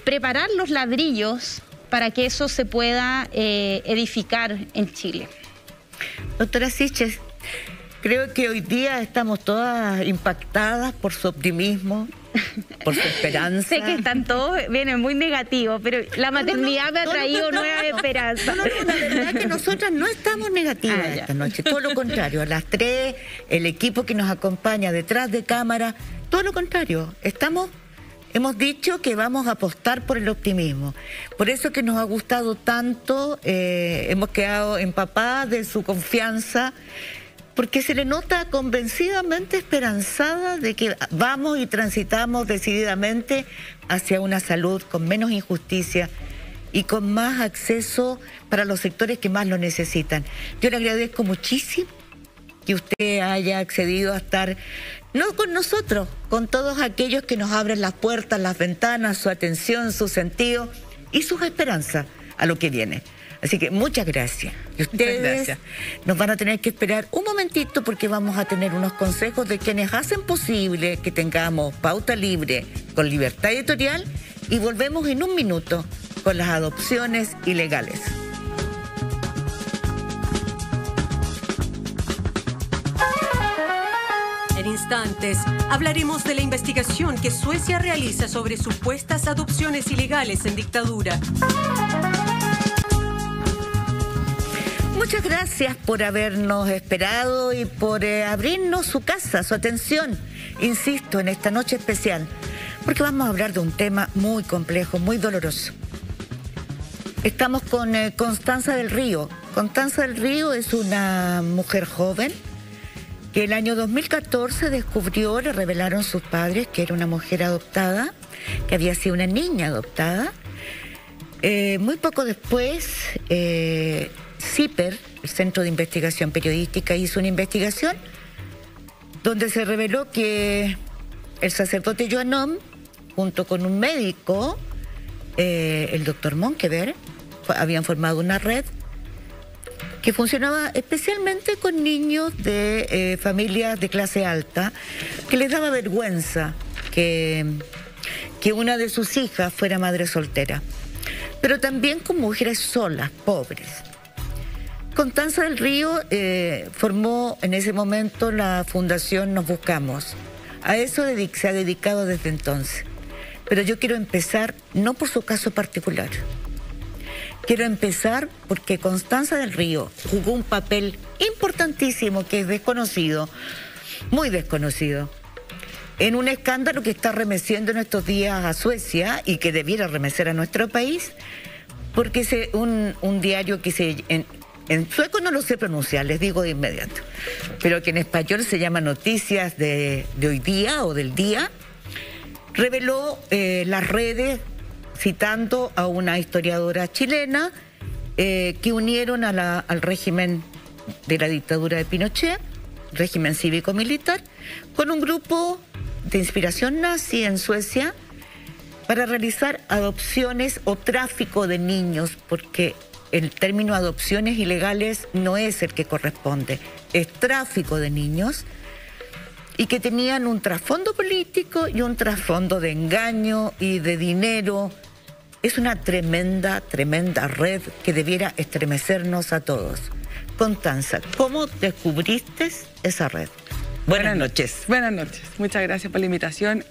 preparar los ladrillos para que eso se pueda edificar en Chile. Doctora Siches, creo que hoy día estamos todas impactadas por su optimismo, por su esperanza. Sé que están todos, vienen muy negativos, pero la maternidad me ha traído nueva esperanza. La verdad es que nosotras no estamos negativas esta noche, todo lo contrario. A las 3, el equipo que nos acompaña detrás de cámara, todo lo contrario. Hemos dicho que vamos a apostar por el optimismo. Por eso que nos ha gustado tanto, hemos quedado empapadas de su confianza, porque se le nota convencidamente esperanzada de que vamos y transitamos decididamente hacia una salud con menos injusticia y con más acceso para los sectores que más lo necesitan. Yo le agradezco muchísimo que usted haya accedido a estar, no con nosotros, con todos aquellos que nos abren las puertas, las ventanas, su atención, su sentido y sus esperanzas a lo que viene. Así que muchas gracias. Y ustedes nos van a tener que esperar un momentito, porque vamos a tener unos consejos de quienes hacen posible que tengamos pauta libre con libertad editorial, y volvemos en un minuto con las adopciones ilegales. En instantes hablaremos de la investigación que Suecia realiza sobre supuestas adopciones ilegales en dictadura. Muchas gracias por habernos esperado y por abrirnos su casa, su atención, insisto, en esta noche especial. porque vamos a hablar de un tema muy complejo, muy doloroso. Estamos con Constanza del Río. Constanza del Río es una mujer joven que el año 2014 descubrió, le revelaron sus padres que era una mujer adoptada, que había sido una niña adoptada. Muy poco después, CIPER, el Centro de Investigación Periodística, hizo una investigación donde se reveló que el sacerdote Joanom, junto con un médico, el doctor Monkever, habían formado una red que funcionaba especialmente con niños de familias de clase alta, que les daba vergüenza que una de sus hijas fuera madre soltera, pero también con mujeres solas, pobres. Constanza del Río formó en ese momento la Fundación Nos Buscamos. A eso se ha dedicado desde entonces. Pero yo quiero empezar no por su caso particular. Quiero empezar porque Constanza del Río jugó un papel importantísimo que es desconocido, muy desconocido, en un escándalo que está remeciendo en estos días a Suecia y que debiera remecer a nuestro país, porque un diario que en sueco no lo sé pronunciar, les digo de inmediato, pero que en español se llama Noticias de Hoy Día o del Día, reveló las redes, citando a una historiadora chilena, que unieron al régimen de la dictadura de Pinochet, régimen cívico-militar, con un grupo de inspiración nazi en Suecia para realizar adopciones o tráfico de niños, porque el término adopciones ilegales no es el que corresponde, es tráfico de niños, y que tenían un trasfondo político y un trasfondo de engaño y de dinero. Es una tremenda, tremenda red que debiera estremecernos a todos. Constanza, ¿cómo descubriste esa red? Buenas noches. Buenas noches. Muchas gracias por la invitación.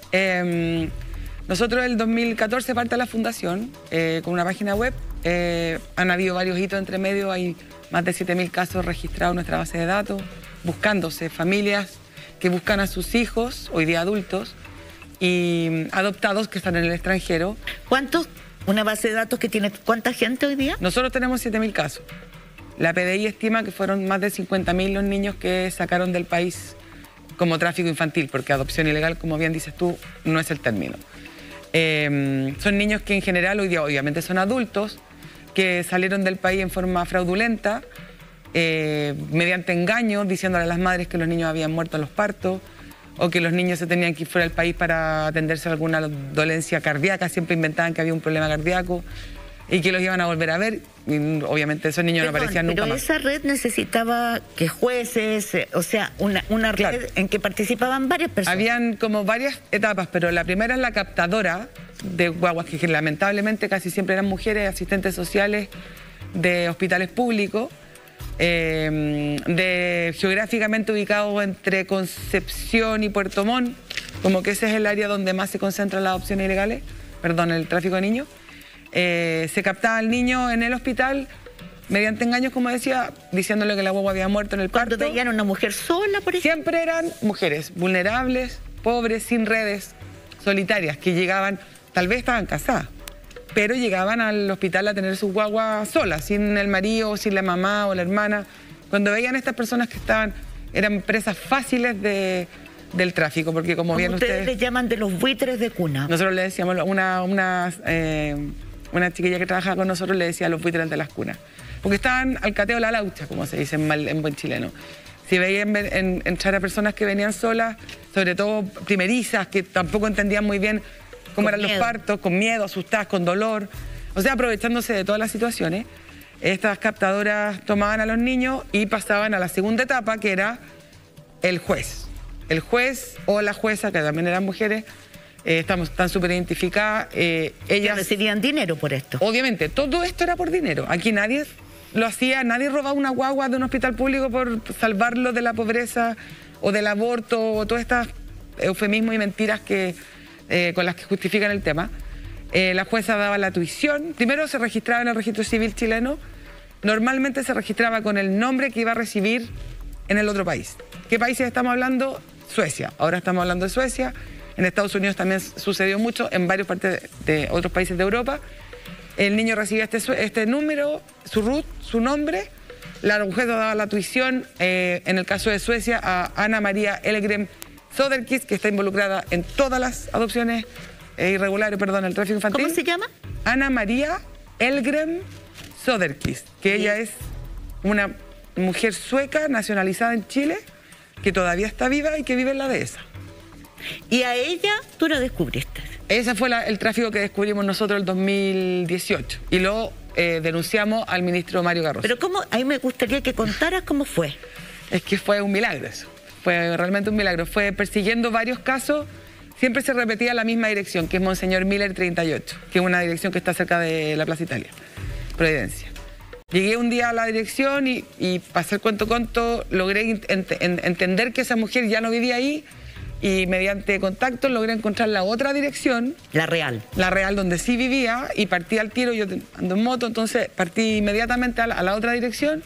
Nosotros en el 2014 parte la fundación con una página web. Han habido varios hitos entre medio. Hay más de 7.000 casos registrados en nuestra base de datos, buscándose familias que buscan a sus hijos, hoy día adultos, y adoptados que están en el extranjero. ¿Cuántos? Una base de datos que tiene ¿cuánta gente hoy día? Nosotros tenemos 7.000 casos. La PDI estima que fueron más de 50.000 los niños que sacaron del país como tráfico infantil, porque adopción ilegal, como bien dices tú, no es el término. Son niños que en general hoy día obviamente son adultos, que salieron del país en forma fraudulenta, mediante engaños, diciéndole a las madres que los niños habían muerto en los partos, o que los niños se tenían que ir fuera del país para atenderse a alguna dolencia cardíaca, siempre inventaban que había un problema cardíaco y que los iban a volver a ver, y obviamente esos niños no aparecían nunca más. Pero esa red necesitaba que jueces, o sea, una red, claro, en que participaban varias personas. Habían como varias etapas, pero la primera es la captadora de guaguas, que lamentablemente casi siempre eran mujeres, asistentes sociales de hospitales públicos, geográficamente ubicados entre Concepción y Puerto Montt, como que ese es el área donde más se concentran las adopciones ilegales, perdón, el tráfico de niños. Se captaba al niño en el hospital mediante engaños, como decía, diciéndole que la guagua había muerto en el parto. ¿Cuándo veían a una mujer sola, por ejemplo? Siempre eran mujeres vulnerables, pobres, sin redes, solitarias, que llegaban, tal vez estaban casadas, pero llegaban al hospital a tener sus guaguas solas, sin el marido, sin la mamá o la hermana. Cuando veían a estas personas que eran presas fáciles del tráfico, porque como bien ustedes les llaman de los buitres de cuna. Nosotros le decíamos, una chiquilla que trabajaba con nosotros le decía a los buitres de las cunas, porque estaban al cateo de la laucha, como se dice en buen chileno. Si veían entrar a personas que venían solas, sobre todo primerizas, que tampoco entendían muy bien cómo eran los partos, con miedo, asustadas, con dolor, o sea, aprovechándose de todas las situaciones, estas captadoras tomaban a los niños y pasaban a la segunda etapa, que era el juez. El juez o la jueza, que también eran mujeres, están súper identificadas. Ellas recibían dinero por esto. Obviamente, todo esto era por dinero. Aquí nadie lo hacía, nadie robaba una guagua de un hospital público por salvarlo de la pobreza o del aborto o todas estas eufemismos y mentiras con las que justifican el tema. La jueza daba la tuición. Primero se registraba en el registro civil chileno. Normalmente se registraba con el nombre que iba a recibir en el otro país. ¿Qué países estamos hablando? Suecia. Ahora estamos hablando de Suecia. En Estados Unidos también sucedió mucho, en varias partes de otros países de Europa. El niño recibía este número, su RUT, su nombre. La mujer daba la tuición, en el caso de Suecia, a Ana María Elgren Söderqvist, que está involucrada en todas las adopciones irregulares, perdón, el tráfico infantil. ¿Cómo se llama? Ana María Elgren Söderqvist, que ella es una mujer sueca nacionalizada en Chile, que todavía está viva y que vive en la dehesa. Y a ella tú la descubriste. Ese fue el tráfico que descubrimos nosotros en el 2018 y luego denunciamos al ministro Mario Garrosa. Pero cómo, ahí me gustaría que contaras cómo fue. Es que fue un milagro eso, fue realmente un milagro. Fue persiguiendo varios casos, siempre se repetía la misma dirección, que es Monseñor Miller 38, que es una dirección que está cerca de la Plaza Italia, Providencia. Llegué un día a la dirección y para hacer cuento corto, logré entender que esa mujer ya no vivía ahí y mediante contactos logré encontrar la otra dirección. La real. La real, donde sí vivía, y partí al tiro. Yo ando en moto, entonces partí inmediatamente a la otra dirección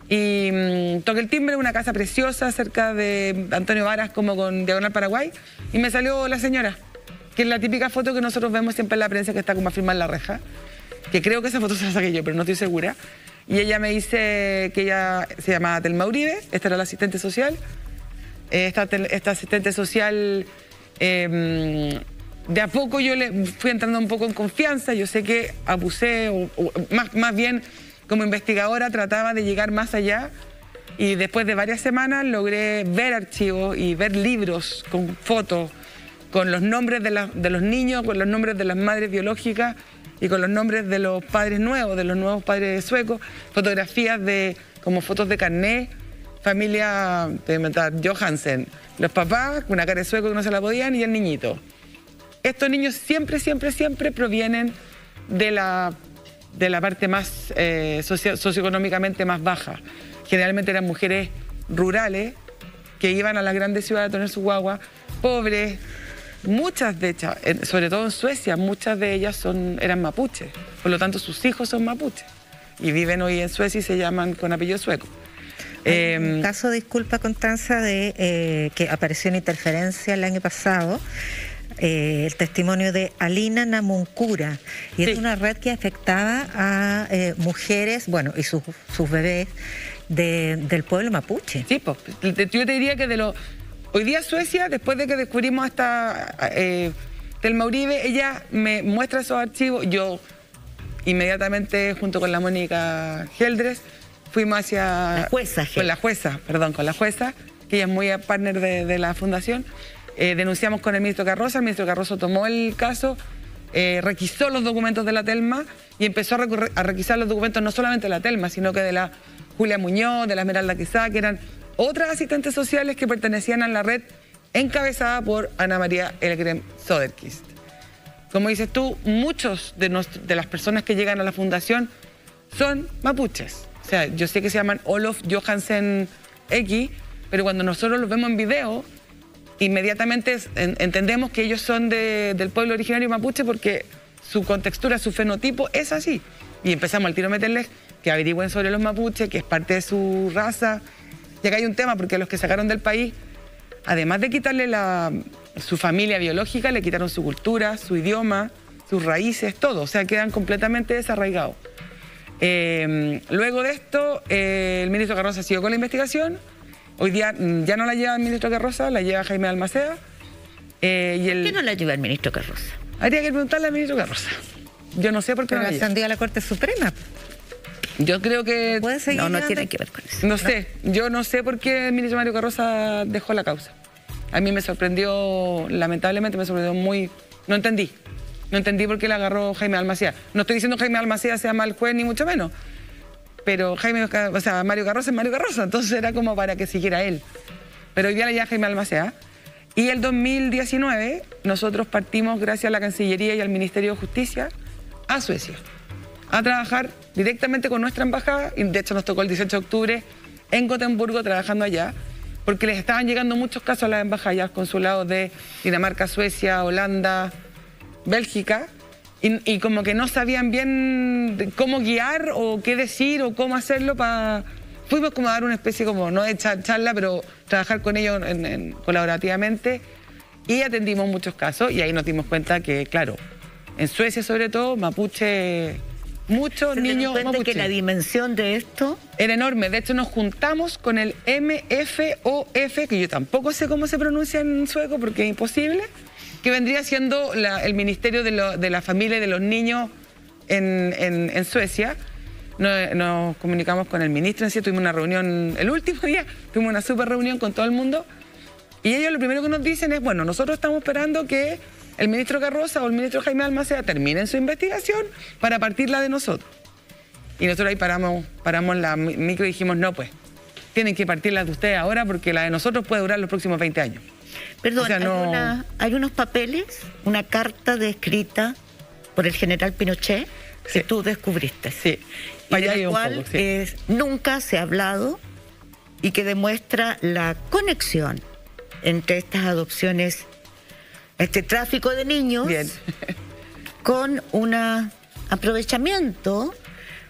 y toqué el timbre, una casa preciosa cerca de Antonio Varas, como con Diagonal Paraguay, y me salió la señora, que es la típica foto que nosotros vemos siempre en la prensa, que está como a firmar la reja, que creo que esa foto se la saqué yo, pero no estoy segura. Y ella me dice que ella se llamaba Telma Uribe, esta era la asistente social. Esta asistente social, de a poco yo le fui entrando un poco en confianza. Yo sé que abusé, o más bien como investigadora trataba de llegar más allá. Y después de varias semanas logré ver archivos y ver libros con fotos, con los nombres de los niños, con los nombres de las madres biológicas y con los nombres de los padres nuevos, de los nuevos padres suecos, fotografías como fotos de carné. Familia, te voy a inventar, Johansen, los papás, una cara de sueco que no se la podían, y el niñito. Estos niños siempre provienen de la parte más socioeconómicamente más baja. Generalmente eran mujeres rurales que iban a las grandes ciudades a tener su guagua, pobres. Muchas de ellas, sobre todo en Suecia, muchas de ellas eran mapuches. Por lo tanto, sus hijos son mapuches. Y viven hoy en Suecia y se llaman con apellido sueco. Un caso, disculpa Constanza, de que apareció en Interferencia el año pasado, el testimonio de Alina Namuncura, y es una red que afectaba a mujeres, bueno, y sus bebés del pueblo mapuche. Sí, pues, yo te diría que hoy día Suecia, después de que descubrimos a esta Telma Uribe, ella me muestra esos archivos. Yo inmediatamente, junto con la Mónica Geldres, fuimos hacia... La jueza. Con la jueza, que ella es muy partner de la fundación. Denunciamos con el ministro Carroza. El ministro Carroza tomó el caso, requisó los documentos de la Telma y empezó a requisar los documentos no solamente de la Telma, sino que de la Julia Muñoz, de la Esmeralda Quesada, que eran otras asistentes sociales que pertenecían a la red encabezada por Ana María Elgren Söderqvist. Como dices tú, muchos de las personas que llegan a la fundación son mapuches. O sea, yo sé que se llaman Olof Johansen X, pero cuando nosotros los vemos en video, inmediatamente entendemos que ellos son del pueblo originario mapuche, porque su contextura, su fenotipo es así. Y empezamos al tiro a meterles que averigüen sobre los mapuches, que es parte de su raza. Y acá hay un tema, porque los que sacaron del país, además de quitarle su familia biológica, le quitaron su cultura, su idioma, sus raíces, todo. O sea, quedan completamente desarraigados. Luego de esto, el ministro Carroza siguió con la investigación. Hoy día ya no la lleva el ministro Carroza, la lleva Jaime Almacea. ¿Por qué no la lleva el ministro Carroza? Habría que preguntarle al ministro Carroza. Yo no sé por qué pero no la lleva. ascendió a la Corte Suprema. Yo creo que... ¿Puede seguir? No tiene que ver con eso. No sé, yo no sé por qué el ministro Mario Carroza dejó la causa. A mí me sorprendió, lamentablemente me sorprendió muy... No entendí por qué la agarró Jaime Almacea. No estoy diciendo que Jaime Almacea sea mal juez, ni mucho menos. Pero Mario Carroza es Mario Carroza, entonces era como para que siguiera él. Pero hoy día le lleva Jaime Almacea. Y el 2019 nosotros partimos, gracias a la Cancillería y al Ministerio de Justicia, a Suecia, a trabajar directamente con nuestra embajada. Y de hecho nos tocó el 18 de octubre en Gotemburgo trabajando allá, porque les estaban llegando muchos casos a las embajadas y a los consulados de Dinamarca, Suecia, Holanda, Bélgica, y como que no sabían bien cómo guiar o qué decir o cómo hacerlo. Fuimos como a dar una especie como, no de charla, pero trabajar con ellos colaborativamente. Y atendimos muchos casos y ahí nos dimos cuenta que, claro, en Suecia sobre todo, mapuche, muchos niños mapuche. Que la dimensión de esto era enorme. De hecho, nos juntamos con el MFOF, que yo tampoco sé cómo se pronuncia en sueco porque es imposible, que vendría siendo el Ministerio de la Familia y de los Niños en Suecia. Nos comunicamos con el ministro en sí, tuvimos una reunión el último día, tuvimos una súper reunión con todo el mundo. Y ellos lo primero que nos dicen es, bueno, nosotros estamos esperando que el ministro Carroza o el ministro Jaime Almaceda terminen su investigación para partir la de nosotros. Y nosotros ahí paramos la micro y dijimos, no, pues, tienen que partir la de ustedes ahora porque la de nosotros puede durar los próximos 20 años. Perdón, o sea, hay unos papeles, una carta escrita por el general Pinochet que tú descubriste. Sí. Y de la cual nunca se ha hablado y que demuestra la conexión entre estas adopciones, este tráfico de niños, con un aprovechamiento,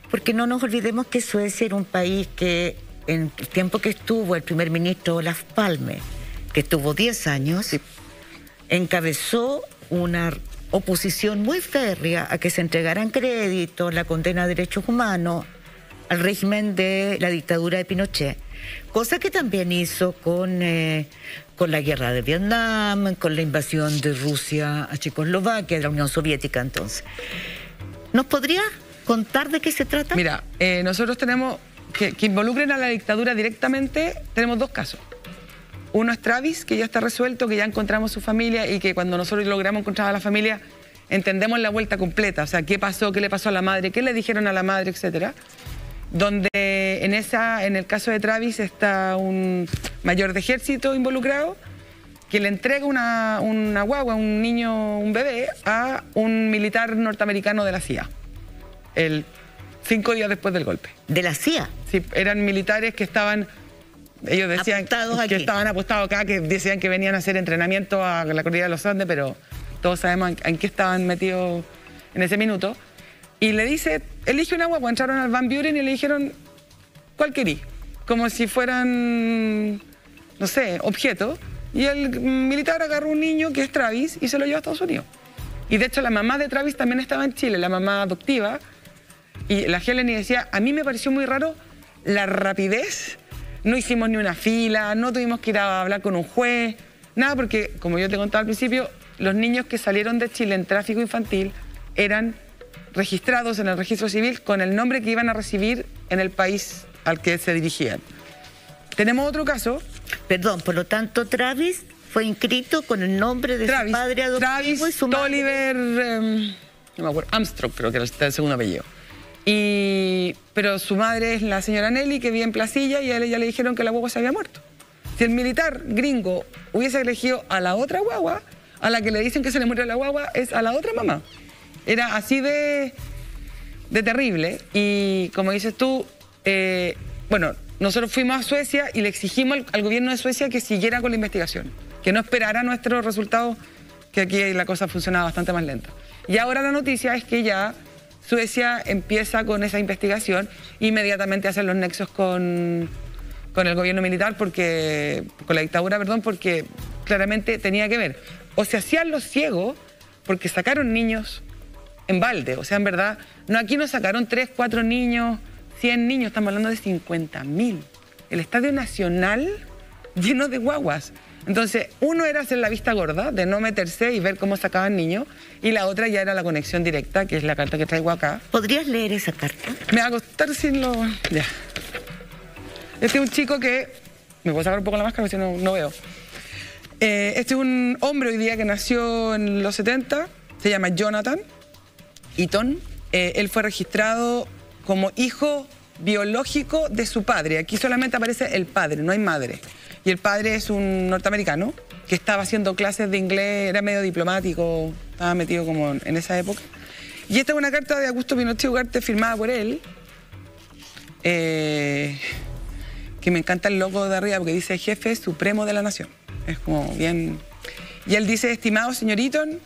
porque no nos olvidemos que Suecia era un país que en el tiempo que estuvo el primer ministro Olof Palme, que estuvo 10 años, encabezó una oposición muy férrea a que se entregaran créditos, la condena a derechos humanos, al régimen de la dictadura de Pinochet, cosa que también hizo con la guerra de Vietnam, con la invasión de Rusia a Checoslovaquia, de la Unión Soviética entonces. ¿Nos podrías contar de qué se trata? Mira, nosotros tenemos, que involucren a la dictadura directamente, tenemos 2 casos. Uno es Travis, que ya está resuelto, que ya encontramos su familia y que cuando nosotros logramos encontrar a la familia, entendemos la vuelta completa, o sea, qué pasó, qué le pasó a la madre, qué le dijeron a la madre, etcétera. Donde en el caso de Travis está un mayor de ejército involucrado que le entrega una guagua, un niño, un bebé, a un militar norteamericano de la CIA, 5 días después del golpe. ¿De la CIA? Sí, eran militares que estaban, ellos decían que estaban apostados acá, que decían que venían a hacer entrenamiento a la cordillera de los Andes, pero todos sabemos en qué estaban metidos en ese minuto. Y le dice, elige una guagua. Entraron al Van Buren y le dijeron, ¿cuál querí? Como si fueran, no sé, objetos. Y el militar agarró un niño que es Travis y se lo llevó a Estados Unidos. Y de hecho la mamá de Travis también estaba en Chile, la mamá adoptiva. Y la Heleny decía, a mí me pareció muy raro la rapidez. No hicimos ni una fila, no tuvimos que ir a hablar con un juez, nada, porque como yo te contaba al principio, los niños que salieron de Chile en tráfico infantil eran registrados en el registro civil con el nombre que iban a recibir en el país al que se dirigían. Tenemos otro caso. Perdón, por lo tanto, Travis fue inscrito con el nombre de su padre adoptivo Travis y su Tolliver, no me acuerdo, Armstrong creo que era el segundo apellido. Pero su madre es la señora Nelly, que vive en Placilla, y a ella le dijeron que la guagua se había muerto. Si el militar gringo hubiese elegido a la otra guagua, a la que le dicen que se le murió la guagua, es a la otra mamá. Era así de terrible. Y como dices tú, bueno, nosotros fuimos a Suecia y le exigimos al gobierno de Suecia que siguiera con la investigación, que no esperara nuestros resultados, que aquí la cosa funcionaba bastante más lenta. Y ahora la noticia es que ya Suecia empieza con esa investigación, inmediatamente hacen los nexos con el gobierno militar, con la dictadura, perdón, porque claramente tenía que ver. O se hacían los ciegos porque sacaron niños en balde, o sea, en verdad, no, aquí nos sacaron 3, 4 niños, 100 niños, estamos hablando de 50.000. El Estadio Nacional lleno de guaguas. Entonces, uno era hacer la vista gorda, de no meterse y ver cómo sacaban niños, y la otra ya era la conexión directa, que es la carta que traigo acá. ¿Podrías leer esa carta? Me va a costar sin lo... Ya. Este es un chico que... Me puedo sacar un poco la máscara, si no veo. Este es un hombre hoy día que nació en los 70, se llama Jonathan Eaton. Él fue registrado como hijo biológico de su padre. Aquí solamente aparece el padre, no hay madre. Y el padre es un norteamericano que estaba haciendo clases de inglés, era medio diplomático, estaba metido como en esa época. Y esta es una carta de Augusto Pinochet Ugarte firmada por él, que me encanta el logo de arriba porque dice Jefe Supremo de la Nación. Es como bien... Y él dice, estimado señor Eaton...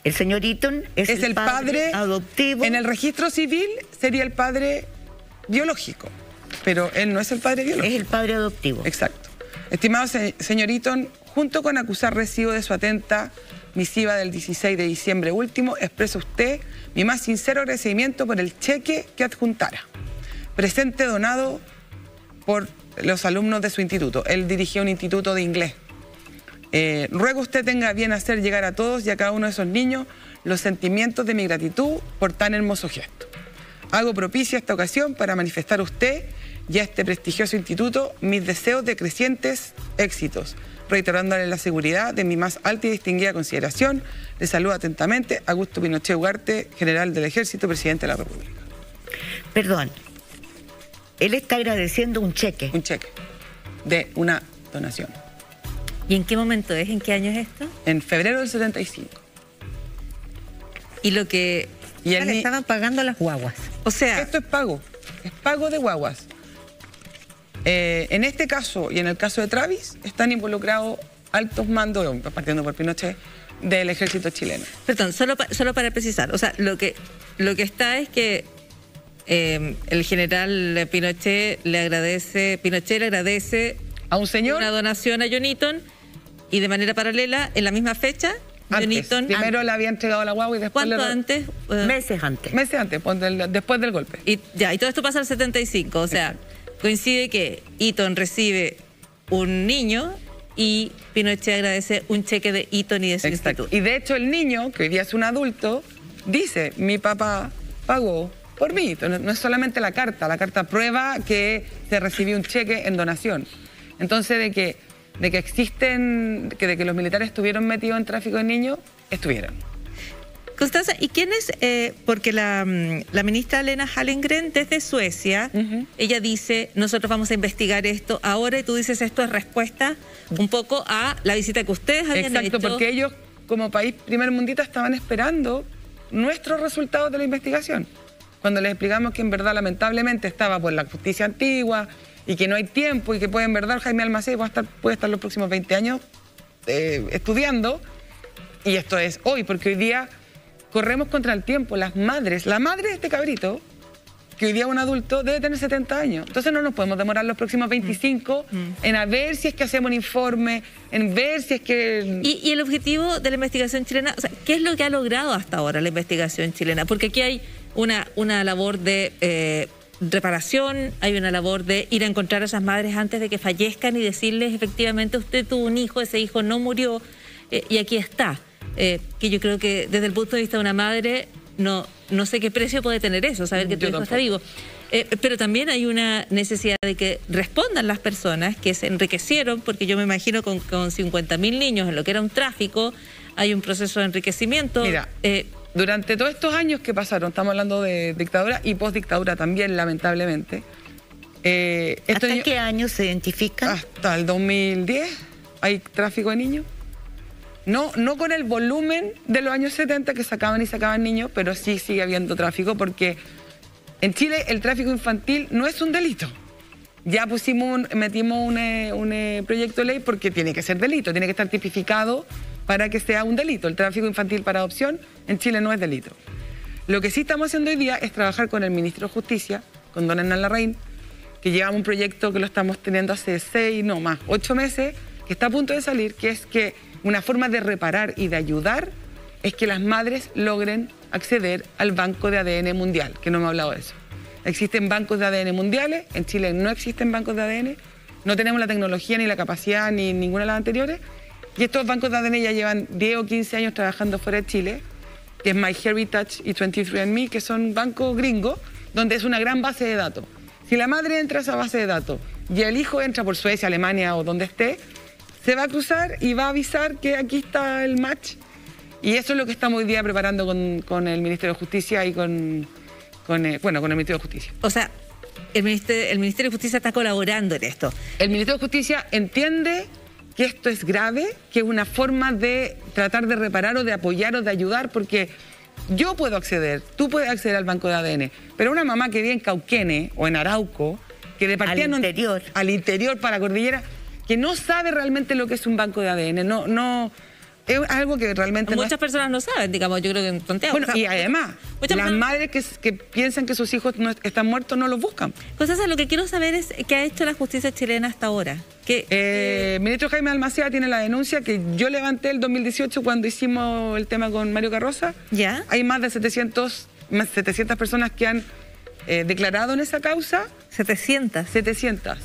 El señor Eaton es el padre adoptivo. En el registro civil sería el padre biológico, pero él no es el padre biológico. Es el padre adoptivo. Exacto. Estimado señor Eaton, junto con acusar recibo de su atenta misiva del 16 de diciembre último, expreso a usted mi más sincero agradecimiento por el cheque que adjuntara. Presente donado por los alumnos de su instituto. Él dirigía un instituto de inglés. Ruego usted tenga bien hacer llegar a todos y a cada uno de esos niños los sentimientos de mi gratitud por tan hermoso gesto. Hago propicia esta ocasión para manifestar a usted y a este prestigioso instituto mis deseos de crecientes éxitos, reiterándole la seguridad de mi más alta y distinguida consideración. Le saluda atentamente Augusto Pinochet Ugarte, general del Ejército, presidente de la República. Perdón, él está agradeciendo un cheque. Un cheque de una donación. ¿Y en qué momento es? ¿En qué año es esto? En febrero del 75. Y lo que... Y le estaban pagando las guaguas. O sea... Esto es pago de guaguas. En este caso y en el caso de Travis están involucrados altos mandos, partiendo por Pinochet, del ejército chileno. Perdón, solo para precisar, o sea, lo que está es que el general Pinochet le agradece a un señor una donación a John Eaton y de manera paralela, en la misma fecha, John Eaton... Primero le había entregado la guagua y después... ¿Cuánto antes? Meses antes. Meses antes, después del golpe. Y todo esto pasa al 75, o sea, coincide que Eaton recibe un niño y Pinochet agradece un cheque de Eaton y de su instituto. Y de hecho el niño, que hoy día es un adulto, dice, mi papá pagó por mí. No es solamente la carta prueba que se recibió un cheque en donación. Entonces de que los militares estuvieron metidos en tráfico de niños, estuvieron. Constanza, ¿y quién es? Porque la ministra Lena Hallengren desde Suecia, ella dice, nosotros vamos a investigar esto ahora, y tú dices, esto es respuesta un poco a la visita que ustedes habían hecho. Exacto, porque ellos como país primermundista estaban esperando nuestros resultados de la investigación. Cuando les explicamos que en verdad lamentablemente estaba por la justicia antigua y que no hay tiempo y que puede en verdad Jaime Almacén puede estar los próximos 20 años estudiando, y esto es hoy, porque hoy día corremos contra el tiempo. La madre de este cabrito, que hoy día es un adulto, debe tener 70 años. Entonces no nos podemos demorar los próximos 25 en a ver si es que hacemos un informe, en ver si es que... ¿Y el objetivo de la investigación chilena? O sea, ¿qué es lo que ha logrado hasta ahora la investigación chilena? Porque aquí hay una labor de reparación, hay una labor de ir a encontrar a esas madres antes de que fallezcan y decirles, efectivamente, usted tuvo un hijo, ese hijo no murió, y aquí está. Que yo creo que desde el punto de vista de una madre, no sé qué precio puede tener eso, saber que tu hijo está vivo. Pero también hay una necesidad de que respondan las personas que se enriquecieron, porque yo me imagino con 50.000 niños en lo que era un tráfico, hay un proceso de enriquecimiento. Mira, durante todos estos años que pasaron, estamos hablando de dictadura y postdictadura también, lamentablemente. ¿Hasta qué año se identifican? Hasta el 2010 hay tráfico de niños. No con el volumen de los años 70 que sacaban niños, pero sí sigue habiendo tráfico, porque en Chile el tráfico infantil no es un delito. Ya metimos un proyecto de ley porque tiene que ser delito, tiene que estar tipificado para que sea un delito. El tráfico infantil para adopción en Chile no es delito. Lo que sí estamos haciendo hoy día es trabajar con el Ministro de Justicia, con don Hernán Larraín, que llevamos un proyecto que lo estamos teniendo hace 8 meses, que está a punto de salir, que es que una forma de reparar y de ayudar es que las madres logren acceder al banco de ADN mundial, que no me ha hablado de eso. Existen bancos de ADN mundiales, en Chile no existen bancos de ADN, no tenemos la tecnología ni la capacidad ni ninguna de las anteriores, y estos bancos de ADN ya llevan 10 o 15 años trabajando fuera de Chile, que es MyHeritage y 23andMe, que son bancos gringos, donde es una gran base de datos. Si la madre entra a esa base de datos y el hijo entra por Suecia, Alemania o donde esté, se va a cruzar y va a avisar que aquí está el match. Y eso es lo que estamos hoy día preparando con el Ministerio de Justicia y con el Ministerio de Justicia. O sea, el Ministerio de Justicia está colaborando en esto. El Ministerio de Justicia entiende que esto es grave, que es una forma de tratar de reparar o de apoyar o de ayudar, porque yo puedo acceder, tú puedes acceder al banco de ADN, pero una mamá que vive en Cauquene o en Arauco, que de partida al interior para la cordillera, que no sabe realmente lo que es un banco de ADN, es algo que realmente Muchas personas no saben, digamos, yo creo que en Santiago. Bueno, y además, muchas las personas- madres que piensan que sus hijos están muertos no los buscan. Pues César, lo que quiero saber es qué ha hecho la justicia chilena hasta ahora. El ministro Jaime Almaceda tiene la denuncia que yo levanté el 2018 cuando hicimos el tema con Mario Carroza. ¿Ya? Hay más de 700 personas que han declarado en esa causa. 700. 700.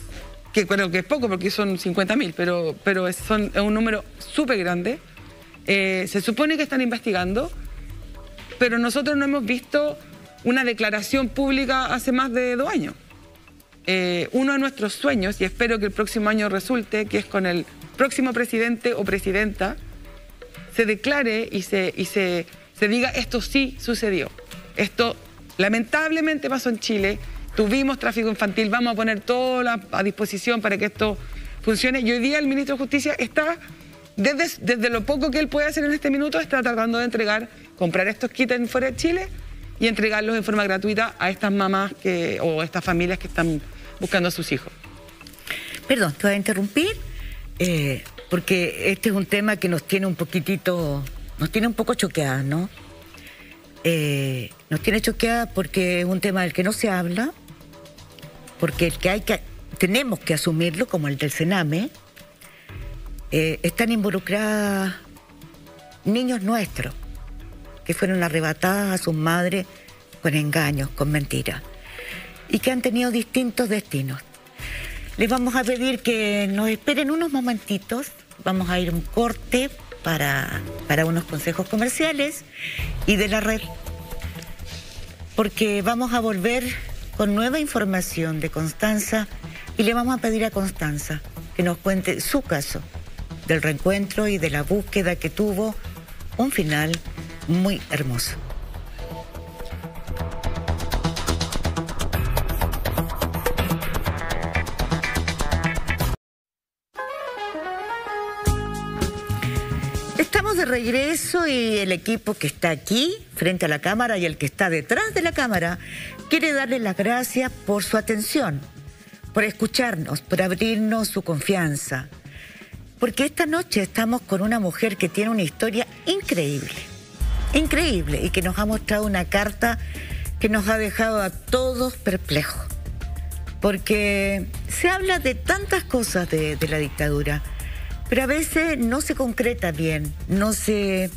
Que creo que es poco porque son 50.000, pero es un número súper grande. Se supone que están investigando, pero nosotros no hemos visto una declaración pública hace más de 2 años. Uno de nuestros sueños, y espero que el próximo año resulte, que es con el próximo presidente o presidenta, se declare y se diga esto sí sucedió. Esto lamentablemente pasó en Chile, tuvimos tráfico infantil, vamos a poner todo a disposición para que esto funcione. Y hoy día el ministro de Justicia está, desde lo poco que él puede hacer en este minuto, está tratando de comprar estos kits fuera de Chile y entregarlos en forma gratuita a estas mamás o estas familias que están buscando a sus hijos. Perdón, te voy a interrumpir, porque este es un tema que nos tiene un poco choqueadas, ¿no? Nos tiene choqueadas porque es un tema del que no se habla, porque tenemos que asumirlo, como el del Sename. Están involucradas niños nuestros que fueron arrebatadas a sus madres con engaños, con mentiras, y que han tenido distintos destinos. Les vamos a pedir que nos esperen unos momentitos, vamos a ir a un corte para unos consejos comerciales y de la red, porque vamos a volver con nueva información de Constanza y le vamos a pedir a Constanza que nos cuente su caso del reencuentro y de la búsqueda que tuvo un final muy hermoso. Estamos de regreso y el equipo que está aquí frente a la cámara y el que está detrás de la cámara quiere darle las gracias por su atención, por escucharnos, por abrirnos su confianza. Porque esta noche estamos con una mujer que tiene una historia increíble, increíble, y que nos ha mostrado una carta que nos ha dejado a todos perplejos. Porque se habla de tantas cosas de la dictadura, pero a veces no se concreta bien, no se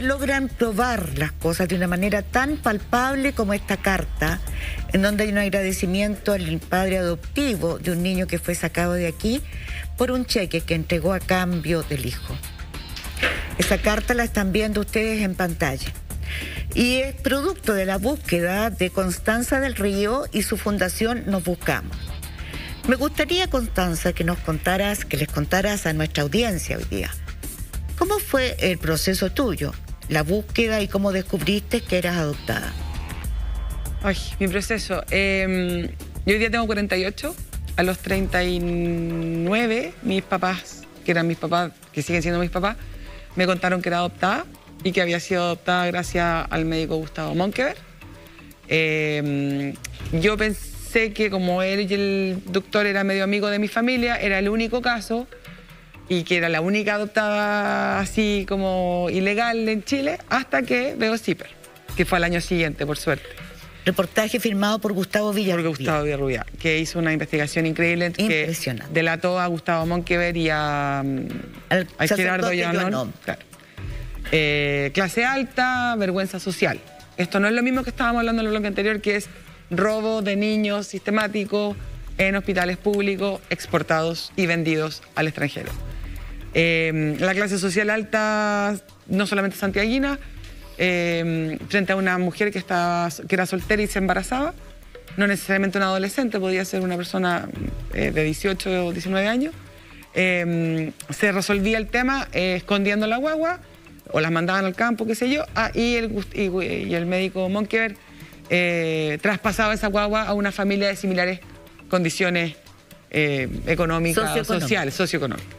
logran probar las cosas de una manera tan palpable como esta carta, en donde hay un agradecimiento al padre adoptivo de un niño que fue sacado de aquí por un cheque que entregó a cambio del hijo. Esa carta la están viendo ustedes en pantalla. Y es producto de la búsqueda de Constanza del Río y su fundación Nos Buscamos. Me gustaría, Constanza, que les contaras a nuestra audiencia hoy día, ¿cómo fue el proceso tuyo, la búsqueda y cómo descubriste que eras adoptada? Ay, mi proceso. Yo hoy día tengo 48. A los 39, mis papás, que eran mis papás, que siguen siendo mis papás, me contaron que era adoptada y que había sido adoptada gracias al médico Gustavo Monkever. Yo pensé que como él y el doctor era medio amigo de mi familia, era el único caso y que era la única adoptada así como ilegal en Chile, hasta que veo Zipper, que fue al año siguiente, por suerte. Reportaje firmado por Gustavo Villarrubia. Por Gustavo Villarrubia, que hizo una investigación increíble que delató a Gustavo Monkever y a Gerardo Llanón. Claro. Clase alta, vergüenza social. Esto no es lo mismo que estábamos hablando en el bloque anterior, que es robo de niños sistemático en hospitales públicos, exportados y vendidos al extranjero. La clase social alta, no solamente santiaguina, frente a una mujer que era soltera y se embarazaba, no necesariamente una adolescente, podía ser una persona de 18 o 19 años, se resolvía el tema escondiendo la guagua o las mandaban al campo, qué sé yo, y el médico Monkever traspasaba esa guagua a una familia de similares condiciones económicas, sociales, socioeconómicas.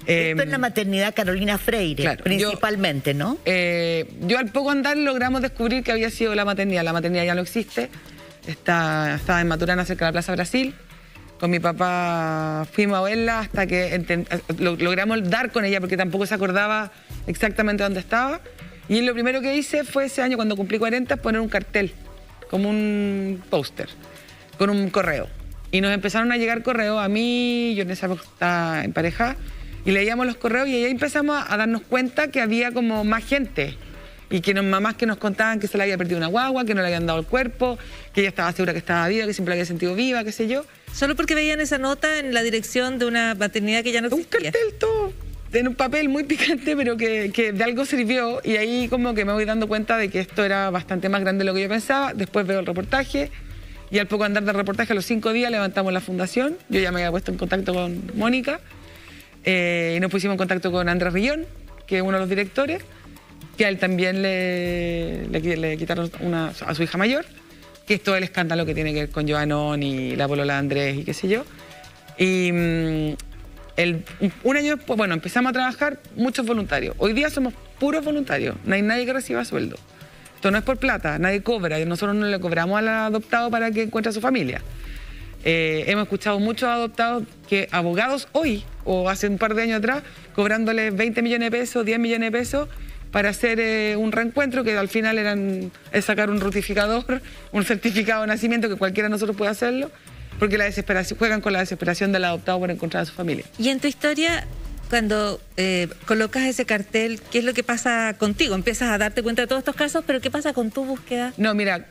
Esto es la maternidad Carolina Freire, claro, principalmente, ¿no? Yo al poco andar logramos descubrir que había sido la maternidad. La maternidad ya no existe, estaba en Maturana, cerca de la Plaza Brasil. Con mi papá fuimos a verla hasta que logramos dar con ella, porque tampoco se acordaba exactamente dónde estaba. Y lo primero que hice fue ese año, cuando cumplí 40, poner un cartel, como un póster, con un correo. Y nos empezaron a llegar correos a mí, yo en esa época estaba en pareja, y leíamos los correos y ahí empezamos a darnos cuenta que había como más gente. Y que mamás que nos contaban que se le había perdido una guagua, que no le habían dado el cuerpo, que ella estaba segura que estaba viva, que siempre la había sentido viva, qué sé yo. Solo porque veían esa nota en la dirección de una maternidad que ya no existía. Un cartel todo, en un papel muy picante, pero que de algo sirvió. Y ahí como que me voy dando cuenta de que esto era bastante más grande de lo que yo pensaba. Después veo el reportaje y al poco andar del reportaje, a los 5 días, levantamos la fundación. Yo ya me había puesto en contacto con Mónica y nos pusimos en contacto con Andrés Rillón, que es uno de los directores, que a él también le quitaron a su hija mayor, que es todo el escándalo que tiene que ver con Joanón y la polola de Andrés y qué sé yo. Y un año después, bueno, empezamos a trabajar muchos voluntarios. Hoy día somos puros voluntarios, no hay nadie que reciba sueldo. Esto no es por plata, nadie cobra, nosotros no le cobramos al adoptado para que encuentre a su familia. Hemos escuchado muchos adoptados que abogados hoy, o hace un par de años atrás, cobrándoles 20 millones de pesos, 10 millones de pesos, para hacer un reencuentro, que al final es sacar un rutificador, un certificado de nacimiento, que cualquiera de nosotros puede hacerlo, porque juegan con la desesperación del adoptado por encontrar a su familia. Y en tu historia, cuando colocas ese cartel, ¿qué es lo que pasa contigo? Empiezas a darte cuenta de todos estos casos, pero ¿qué pasa con tu búsqueda? No, mira,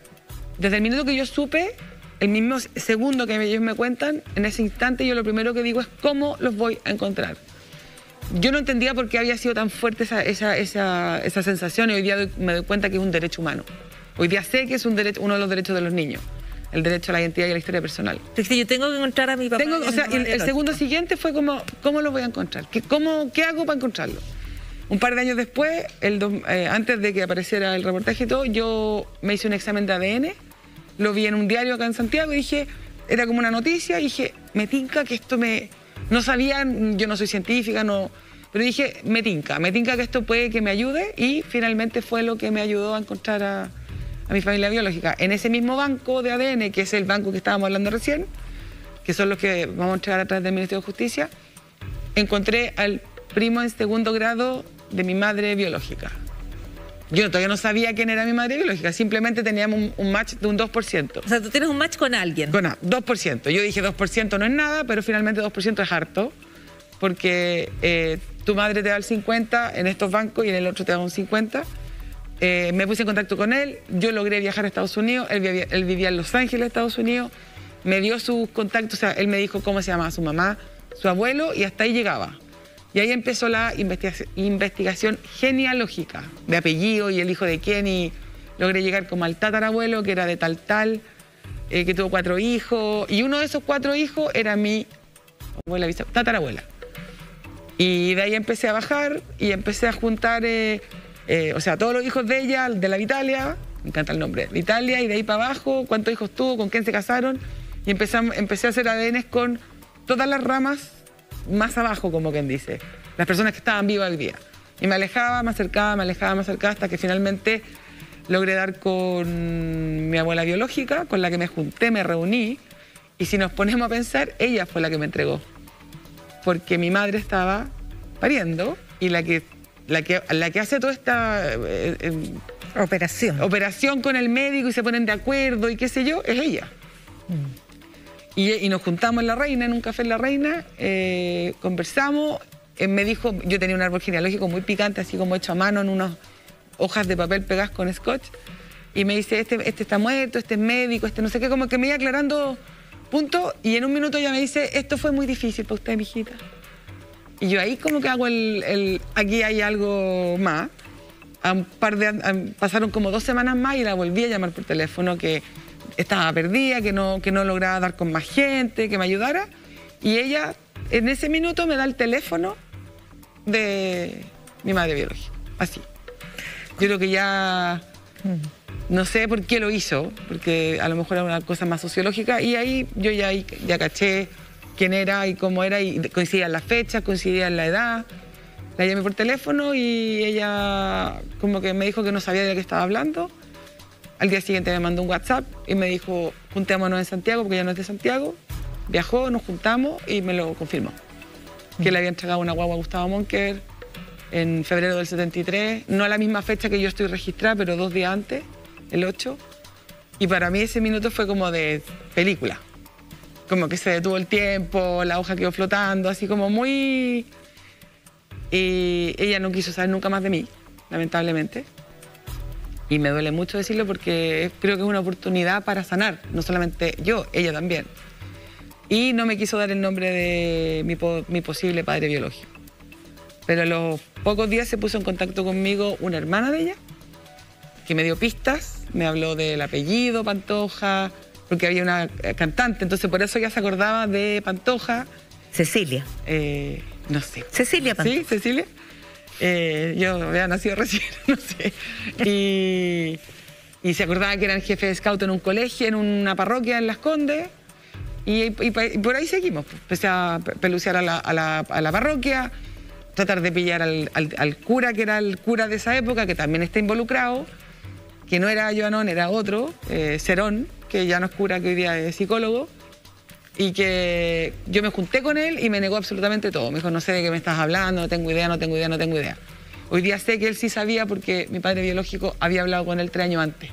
desde el minuto que yo supe, el mismo segundo que ellos me cuentan, en ese instante yo lo primero que digo es cómo los voy a encontrar. Yo no entendía por qué había sido tan fuerte esa sensación, y hoy día me doy cuenta que es un derecho humano. Hoy día sé que es uno de los derechos de los niños, el derecho a la identidad y a la historia personal. Entonces, yo tengo que encontrar a mi papá. El segundo siguiente fue como, ¿cómo lo voy a encontrar? ¿Qué hago para encontrarlo? Un par de años después, antes de que apareciera el reportaje y todo, yo me hice un examen de ADN, lo vi en un diario acá en Santiago y dije, era como una noticia, y dije, me tinca que esto no sabían, yo no soy científica, pero dije, me tinca que esto puede que me ayude, y finalmente fue lo que me ayudó a encontrar a mi familia biológica. En ese mismo banco de ADN, que es el banco que estábamos hablando recién, que son los que vamos a entregar a través del Ministerio de Justicia, encontré al primo en segundo grado de mi madre biológica. Yo todavía no sabía quién era mi madre biológica, simplemente teníamos un match de un 2%. O sea, tú tienes un match con alguien. Con 2%. Yo dije 2% no es nada, pero finalmente 2% es harto, porque tu madre te da el 50% en estos bancos y en el otro te da un 50%. Me puse en contacto con él, yo logré viajar a Estados Unidos, él vivía en Los Ángeles, Estados Unidos, me dio sus contactos, o sea, él me dijo cómo se llamaba su mamá, su abuelo, y hasta ahí llegaba. Y ahí empezó la investigación genealógica, de apellido y el hijo de quién, y logré llegar como al tatarabuelo, que era de tal, que tuvo 4 hijos, y uno de esos 4 hijos era mi abuela, tatarabuela. Y de ahí empecé a bajar y empecé a juntar, o sea, todos los hijos de ella, de la Vitalia, me encanta el nombre, Vitalia, y de ahí para abajo, cuántos hijos tuvo, con quién se casaron, y empecé a hacer ADNs con todas las ramas más abajo, como quien dice, las personas que estaban vivas hoy día. Y me alejaba, me acercaba, hasta que finalmente logré dar con mi abuela biológica, con la que me junté, me reuní, y si nos ponemos a pensar, ella fue la que me entregó. Porque mi madre estaba pariendo, y la que hace toda esta operación con el médico y se ponen de acuerdo y qué sé yo, es ella. Y nos juntamos en La Reina, en un café en La Reina, conversamos, me dijo, yo tenía un árbol genealógico muy picante, así como hecho a mano en unas hojas de papel pegadas con scotch, y me dice, este está muerto, este es médico, este no sé qué, como que me iba aclarando puntos, y en un minuto ya me dice, esto fue muy difícil para usted, mijita. Y yo ahí como que hago aquí hay algo más. Pasaron como 2 semanas más y la volví a llamar por teléfono, que estaba perdida, que no lograba dar con más gente, que me ayudara. Y ella en ese minuto me da el teléfono de mi madre biológica. Así. Yo creo que ya no sé por qué lo hizo, porque a lo mejor era una cosa más sociológica, y ahí yo ya caché quién era y cómo era, y coincidían las fechas, coincidían la edad. La llamé por teléfono y ella como que me dijo que no sabía de qué estaba hablando. Al día siguiente me mandó un WhatsApp y me dijo, juntémonos en Santiago, porque ella no es de Santiago. viajó, nos juntamos y me lo confirmó. Que le había entregado una guagua a Gustavo Monker en febrero del 73, no a la misma fecha que yo estoy registrada, pero 2 días antes, el 8. Y para mí ese minuto fue como de película. Como que se detuvo el tiempo, la hoja quedó flotando, así como muy... Y ella no quiso saber nunca más de mí, lamentablemente. Y me duele mucho decirlo porque creo que es una oportunidad para sanar, no solamente yo, ella también. Y no me quiso dar el nombre de mi posible padre biológico. Pero a los pocos días se puso en contacto conmigo una hermana de ella, que me dio pistas, me habló del apellido Pantoja, porque había una cantante, entonces por eso ya se acordaba de Pantoja. Cecilia. No sé. Cecilia Pantoja. Sí, Cecilia. Yo había nacido recién, no sé. Y se acordaba que eran jefe de scout en un colegio, en una parroquia en Las Condes. Y por ahí seguimos. Empecé a pelucear a la parroquia, tratar de pillar al cura, que era el cura de esa época, que también está involucrado, que no era Joanón, era otro, Cerón, que ya no es cura, que hoy día es psicólogo. Y que yo me junté con él y me negó absolutamente todo. Me dijo, no sé de qué me estás hablando, no tengo idea. Hoy día sé que él sí sabía porque mi padre biológico había hablado con él 3 años antes.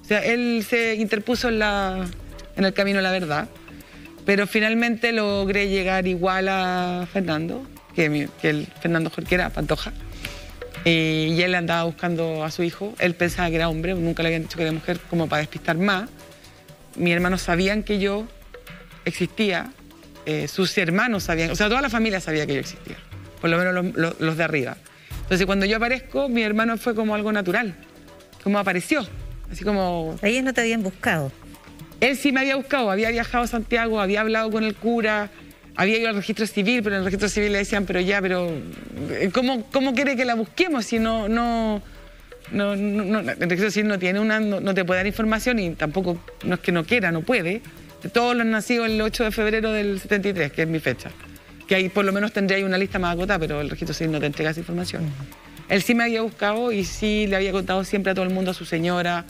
O sea, él se interpuso en el camino a la verdad. Pero finalmente logré llegar igual a Fernando, que el Fernando Jorquera, Pantoja. Y él andaba buscando a su hijo. Él pensaba que era hombre, nunca le habían dicho que era mujer, como para despistar más. Mis hermanos sabían que yo existía, sus hermanos sabían, o sea, toda la familia sabía que yo existía, por lo menos los de arriba. Entonces, cuando yo aparezco, mi hermano fue como algo natural, como apareció, así como... Ellos no te habían buscado. Él sí me había buscado, había viajado a Santiago, había hablado con el cura, había ido al registro civil, pero en el registro civil le decían, ¿cómo quiere que la busquemos si no, el registro civil no tiene no te puede dar información y tampoco, no es que no quiera, no puede. De todos los nacidos el 8 de febrero del 73, que es mi fecha. Que ahí por lo menos tendría una lista más acotada, pero el registro civil no te entrega esa información. Él sí me había buscado y sí le había contado siempre a todo el mundo, a su señora,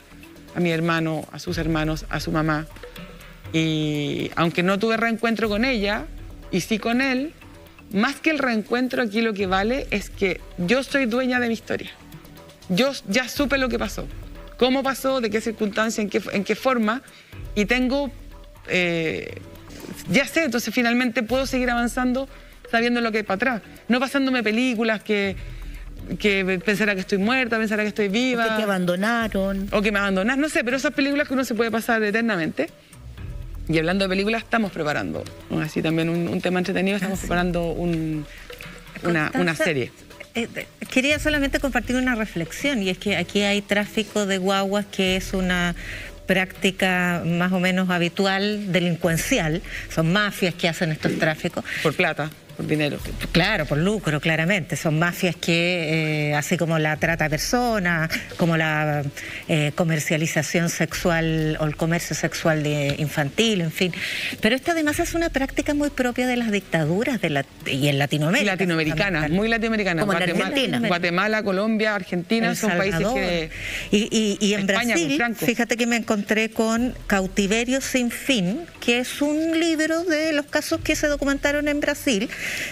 a mi hermano, a sus hermanos, a su mamá. Y aunque no tuve reencuentro con ella, y sí con él, más que el reencuentro, aquí lo que vale es que yo soy dueña de mi historia. Yo ya supe lo que pasó, cómo pasó, de qué circunstancia, en qué forma, y tengo... ya sé, entonces finalmente puedo seguir avanzando sabiendo lo que hay para atrás, no pasándome películas que pensara que estoy muerta, pensara que estoy viva. O que te abandonaron. O que me abandonaron, no sé, pero esas películas que uno se puede pasar eternamente. Y hablando de películas, estamos preparando, así también un tema entretenido, estamos preparando una serie. Quería solamente compartir una reflexión, y es que aquí hay tráfico de guaguas, que es una práctica más o menos habitual, delincuencial. Son mafias que hacen estos tráficos. Por plata, por dinero. Claro, por lucro, claramente. Son mafias que, así como la trata de personas, como la comercialización sexual o el comercio sexual infantil, en fin. Pero esto además es una práctica muy propia de las dictaduras y en Latinoamérica. Y latinoamericana, muy latinoamericana. Como en Argentina. Guatemala, Colombia, Argentina, son países que... Y en España, Brasil, fíjate que me encontré con Cautiverio sin fin, que es un libro de los casos que se documentaron en Brasil,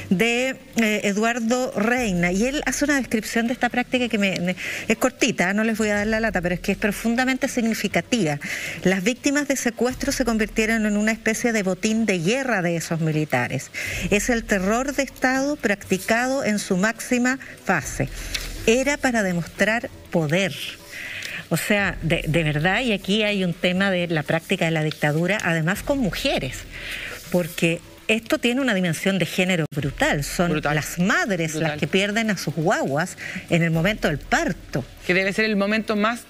de Eduardo Reina, y él hace una descripción de esta práctica que es cortita, no les voy a dar la lata, pero es que es profundamente significativa. Las víctimas de secuestro se convirtieron en una especie de botín de guerra de esos militares. Es el terror de Estado practicado en su máxima fase. Era para demostrar poder. O sea, de verdad, y aquí hay un tema de la práctica de la dictadura, además con mujeres, porque esto tiene una dimensión de género brutal. Son las madres las que pierden a sus guaguas en el momento del parto. Que debe ser el momento más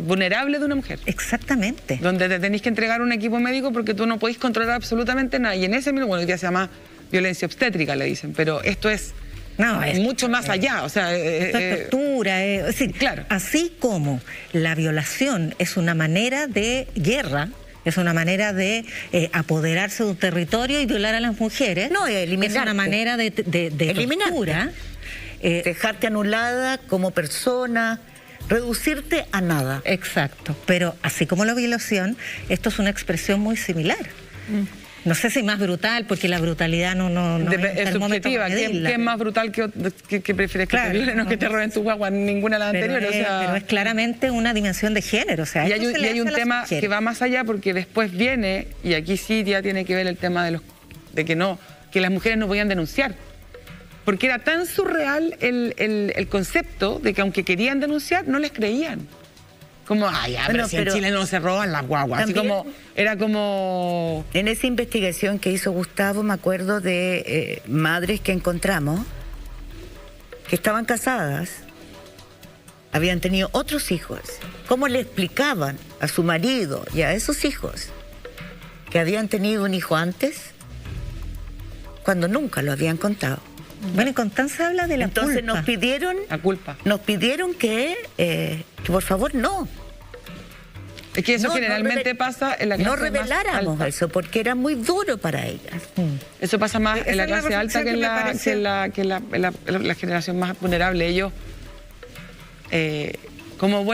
vulnerable de una mujer. Exactamente. Donde te tenés que entregar un equipo médico porque tú no podés controlar absolutamente nada. Y en ese minuto, bueno, hoy día se llama violencia obstétrica, le dicen, pero esto es... No, es mucho más allá, o sea... esto es tortura, es decir, claro. Así como la violación es una manera de guerra, es una manera de apoderarse de un territorio y violar a las mujeres. No, eliminarte. Es una manera de tortura. Dejarte anulada como persona, reducirte a nada. Exacto, pero así como la violación, esto es una expresión muy similar. no sé si más brutal, porque la brutalidad no es subjetiva. ¿Qué es más brutal que prefieres? Claro, que te violen o que te roben tu guagua? Ninguna de las anteriores. Pero es claramente una dimensión de género. O sea, y hay un tema que va más allá, porque después viene, y aquí sí ya tiene que ver el tema de que las mujeres no podían denunciar. Porque era tan surreal el concepto de que aunque querían denunciar, no les creían. Como, pero si en Chile no se roban las guaguas. Así como, era como... En esa investigación que hizo Gustavo, me acuerdo de madres que encontramos que estaban casadas, habían tenido otros hijos. ¿Cómo le explicaban a su marido y a esos hijos que habían tenido un hijo antes cuando nunca lo habían contado? Bueno, y Constanza habla de la Entonces culpa. nos pidieron que por favor no. Es que eso generalmente pasa en la clase no reveláramos más alta. eso, porque era muy duro para ellas. Eso pasa más en la clase alta que en la generación más vulnerable. Ellos, como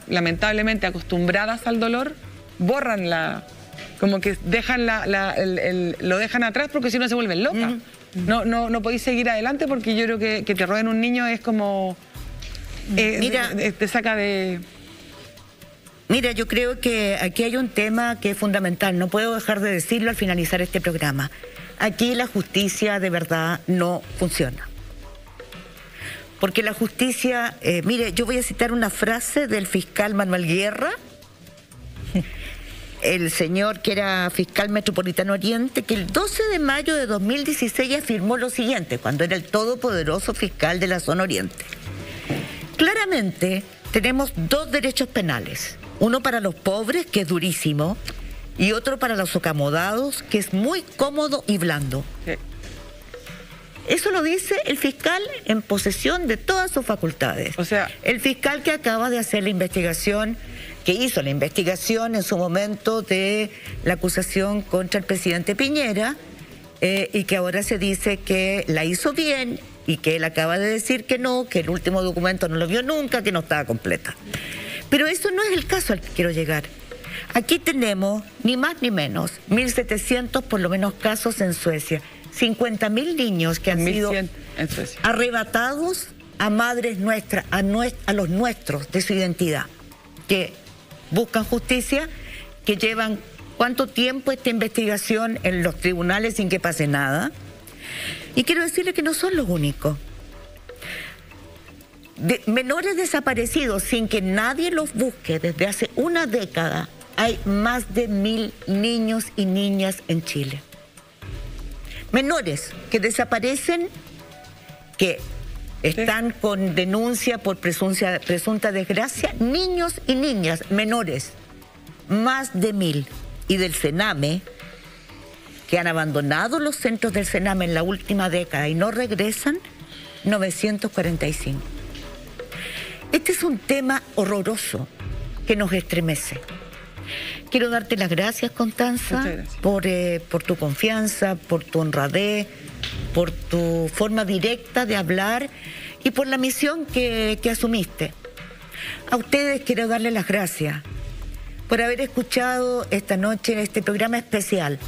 lamentablemente acostumbradas al dolor, borran como que dejan lo dejan atrás, porque si no se vuelven locas. No podéis seguir adelante, porque yo creo que te roben un niño es como... Mira, te saca de... Mira, yo creo que aquí hay un tema que es fundamental. No puedo dejar de decirlo al finalizar este programa. Aquí la justicia de verdad no funciona. Porque la justicia... mire, yo voy a citar una frase del fiscal Manuel Guerra, el señor que era fiscal metropolitano Oriente, que el 12 de mayo de 2016 afirmó lo siguiente, cuando era el todopoderoso fiscal de la zona Oriente. Claramente tenemos dos derechos penales, uno para los pobres, que es durísimo, y otro para los acomodados, que es muy cómodo y blando. Sí. Eso lo dice el fiscal en posesión de todas sus facultades. O sea, el fiscal que acaba de hacer la investigación, que hizo la investigación en su momento de la acusación contra el presidente Piñera, y que ahora se dice que la hizo bien y que él acaba de decir que no, que el último documento no lo vio nunca, que no estaba completa. Pero eso no es el caso al que quiero llegar. Aquí tenemos, ni más ni menos, 1.700 por lo menos casos en Suecia. 50.000 niños que han sido arrebatados a madres nuestras, a los nuestros de su identidad, que buscan justicia, que llevan cuánto tiempo esta investigación en los tribunales sin que pase nada. Y quiero decirles que no son los únicos. Menores desaparecidos sin que nadie los busque desde hace una década, hay más de 1.000 niños y niñas en Chile. Menores que desaparecen, que están con denuncia por presunta desgracia, niños y niñas menores, más de 1.000. Y del Sename, que han abandonado los centros del Sename en la última década y no regresan, 945. Este es un tema horroroso que nos estremece. Quiero darte las gracias, Constanza, por tu confianza, por tu honradez, por tu forma directa de hablar y por la misión que asumiste. A ustedes quiero darles las gracias por haber escuchado esta noche en este programa especial,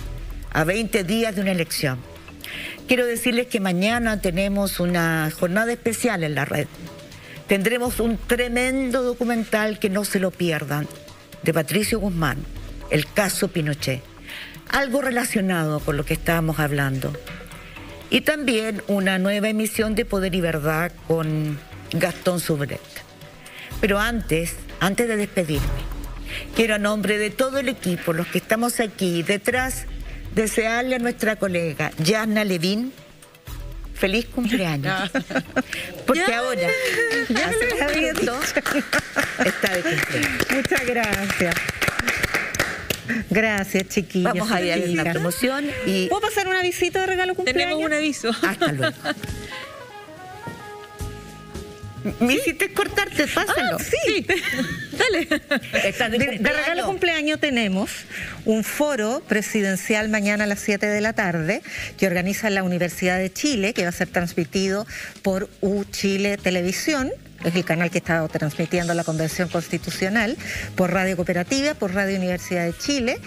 a 20 días de una elección. Quiero decirles que mañana tenemos una jornada especial en la red. Tendremos un tremendo documental, que no se lo pierdan, de Patricio Guzmán, el caso Pinochet. Algo relacionado con lo que estábamos hablando. Y también una nueva emisión de Poder y Verdad con Gastón Subret. Pero antes de despedirme, quiero a nombre de todo el equipo, los que estamos aquí detrás, desearle a nuestra colega Yana Levin feliz cumpleaños. Porque ahora está de cumpleaños. Muchas gracias. Gracias, chiquillos. Vamos a ir a la promoción y... ¿Puedo pasar una visita de regalo cumpleaños? Tenemos un aviso. Hasta luego. ¿Me hiciste cortarte? Pásalo. Sí. Dale. De regalo cumpleaños tenemos un foro presidencial mañana a las 7 de la tarde que organiza la Universidad de Chile, que va a ser transmitido por Chile Televisión. es el canal que está transmitiendo la Convención Constitucional, por Radio Cooperativa, por Radio Universidad de Chile,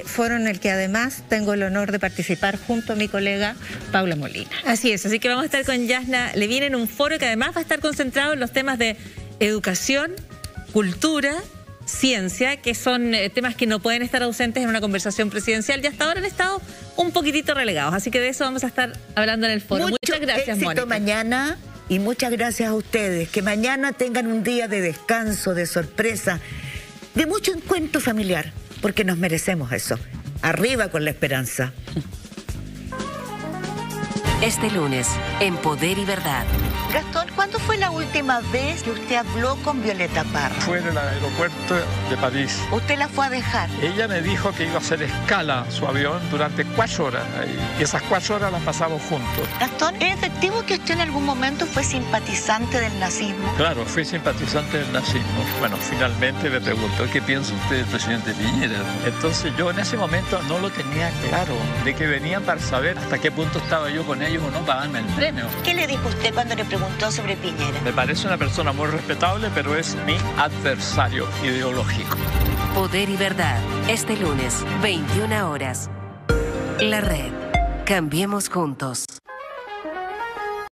foro en el que además tengo el honor de participar junto a mi colega Paula Molina. Así es, así que vamos a estar con Yasna Levin en un foro que además va a estar concentrado en los temas de educación, cultura, ciencia, que son temas que no pueden estar ausentes en una conversación presidencial y hasta ahora han estado un poquitito relegados. Así que de eso vamos a estar hablando en el foro. Muchas gracias, éxito Mónica. mañana y muchas gracias a ustedes. Que mañana tengan un día de descanso, de sorpresa, de mucho encuentro familiar, porque nos merecemos eso. Arriba con la esperanza. Este lunes, en Poder y Verdad. Gastón, ¿cuándo fue la última vez que usted habló con Violeta Parra? Fue en el aeropuerto de París. ¿Usted la fue a dejar? Ella me dijo que iba a hacer escala su avión durante 4 horas. Y esas 4 horas las pasamos juntos. Gastón, ¿es efectivo que usted en algún momento fue simpatizante del nazismo? Claro, fui simpatizante del nazismo. Bueno, finalmente me preguntó qué piensa usted del presidente Piñera. Entonces yo en ese momento no lo tenía claro, de que venían para saber hasta qué punto estaba yo con ellos o no para darme el premio. ¿Qué le dijo usted cuando le preguntó sobre Piñera? Me parece una persona muy respetable, pero es mi adversario ideológico. Poder y Verdad, este lunes, 21 horas. La Red. Cambiemos juntos.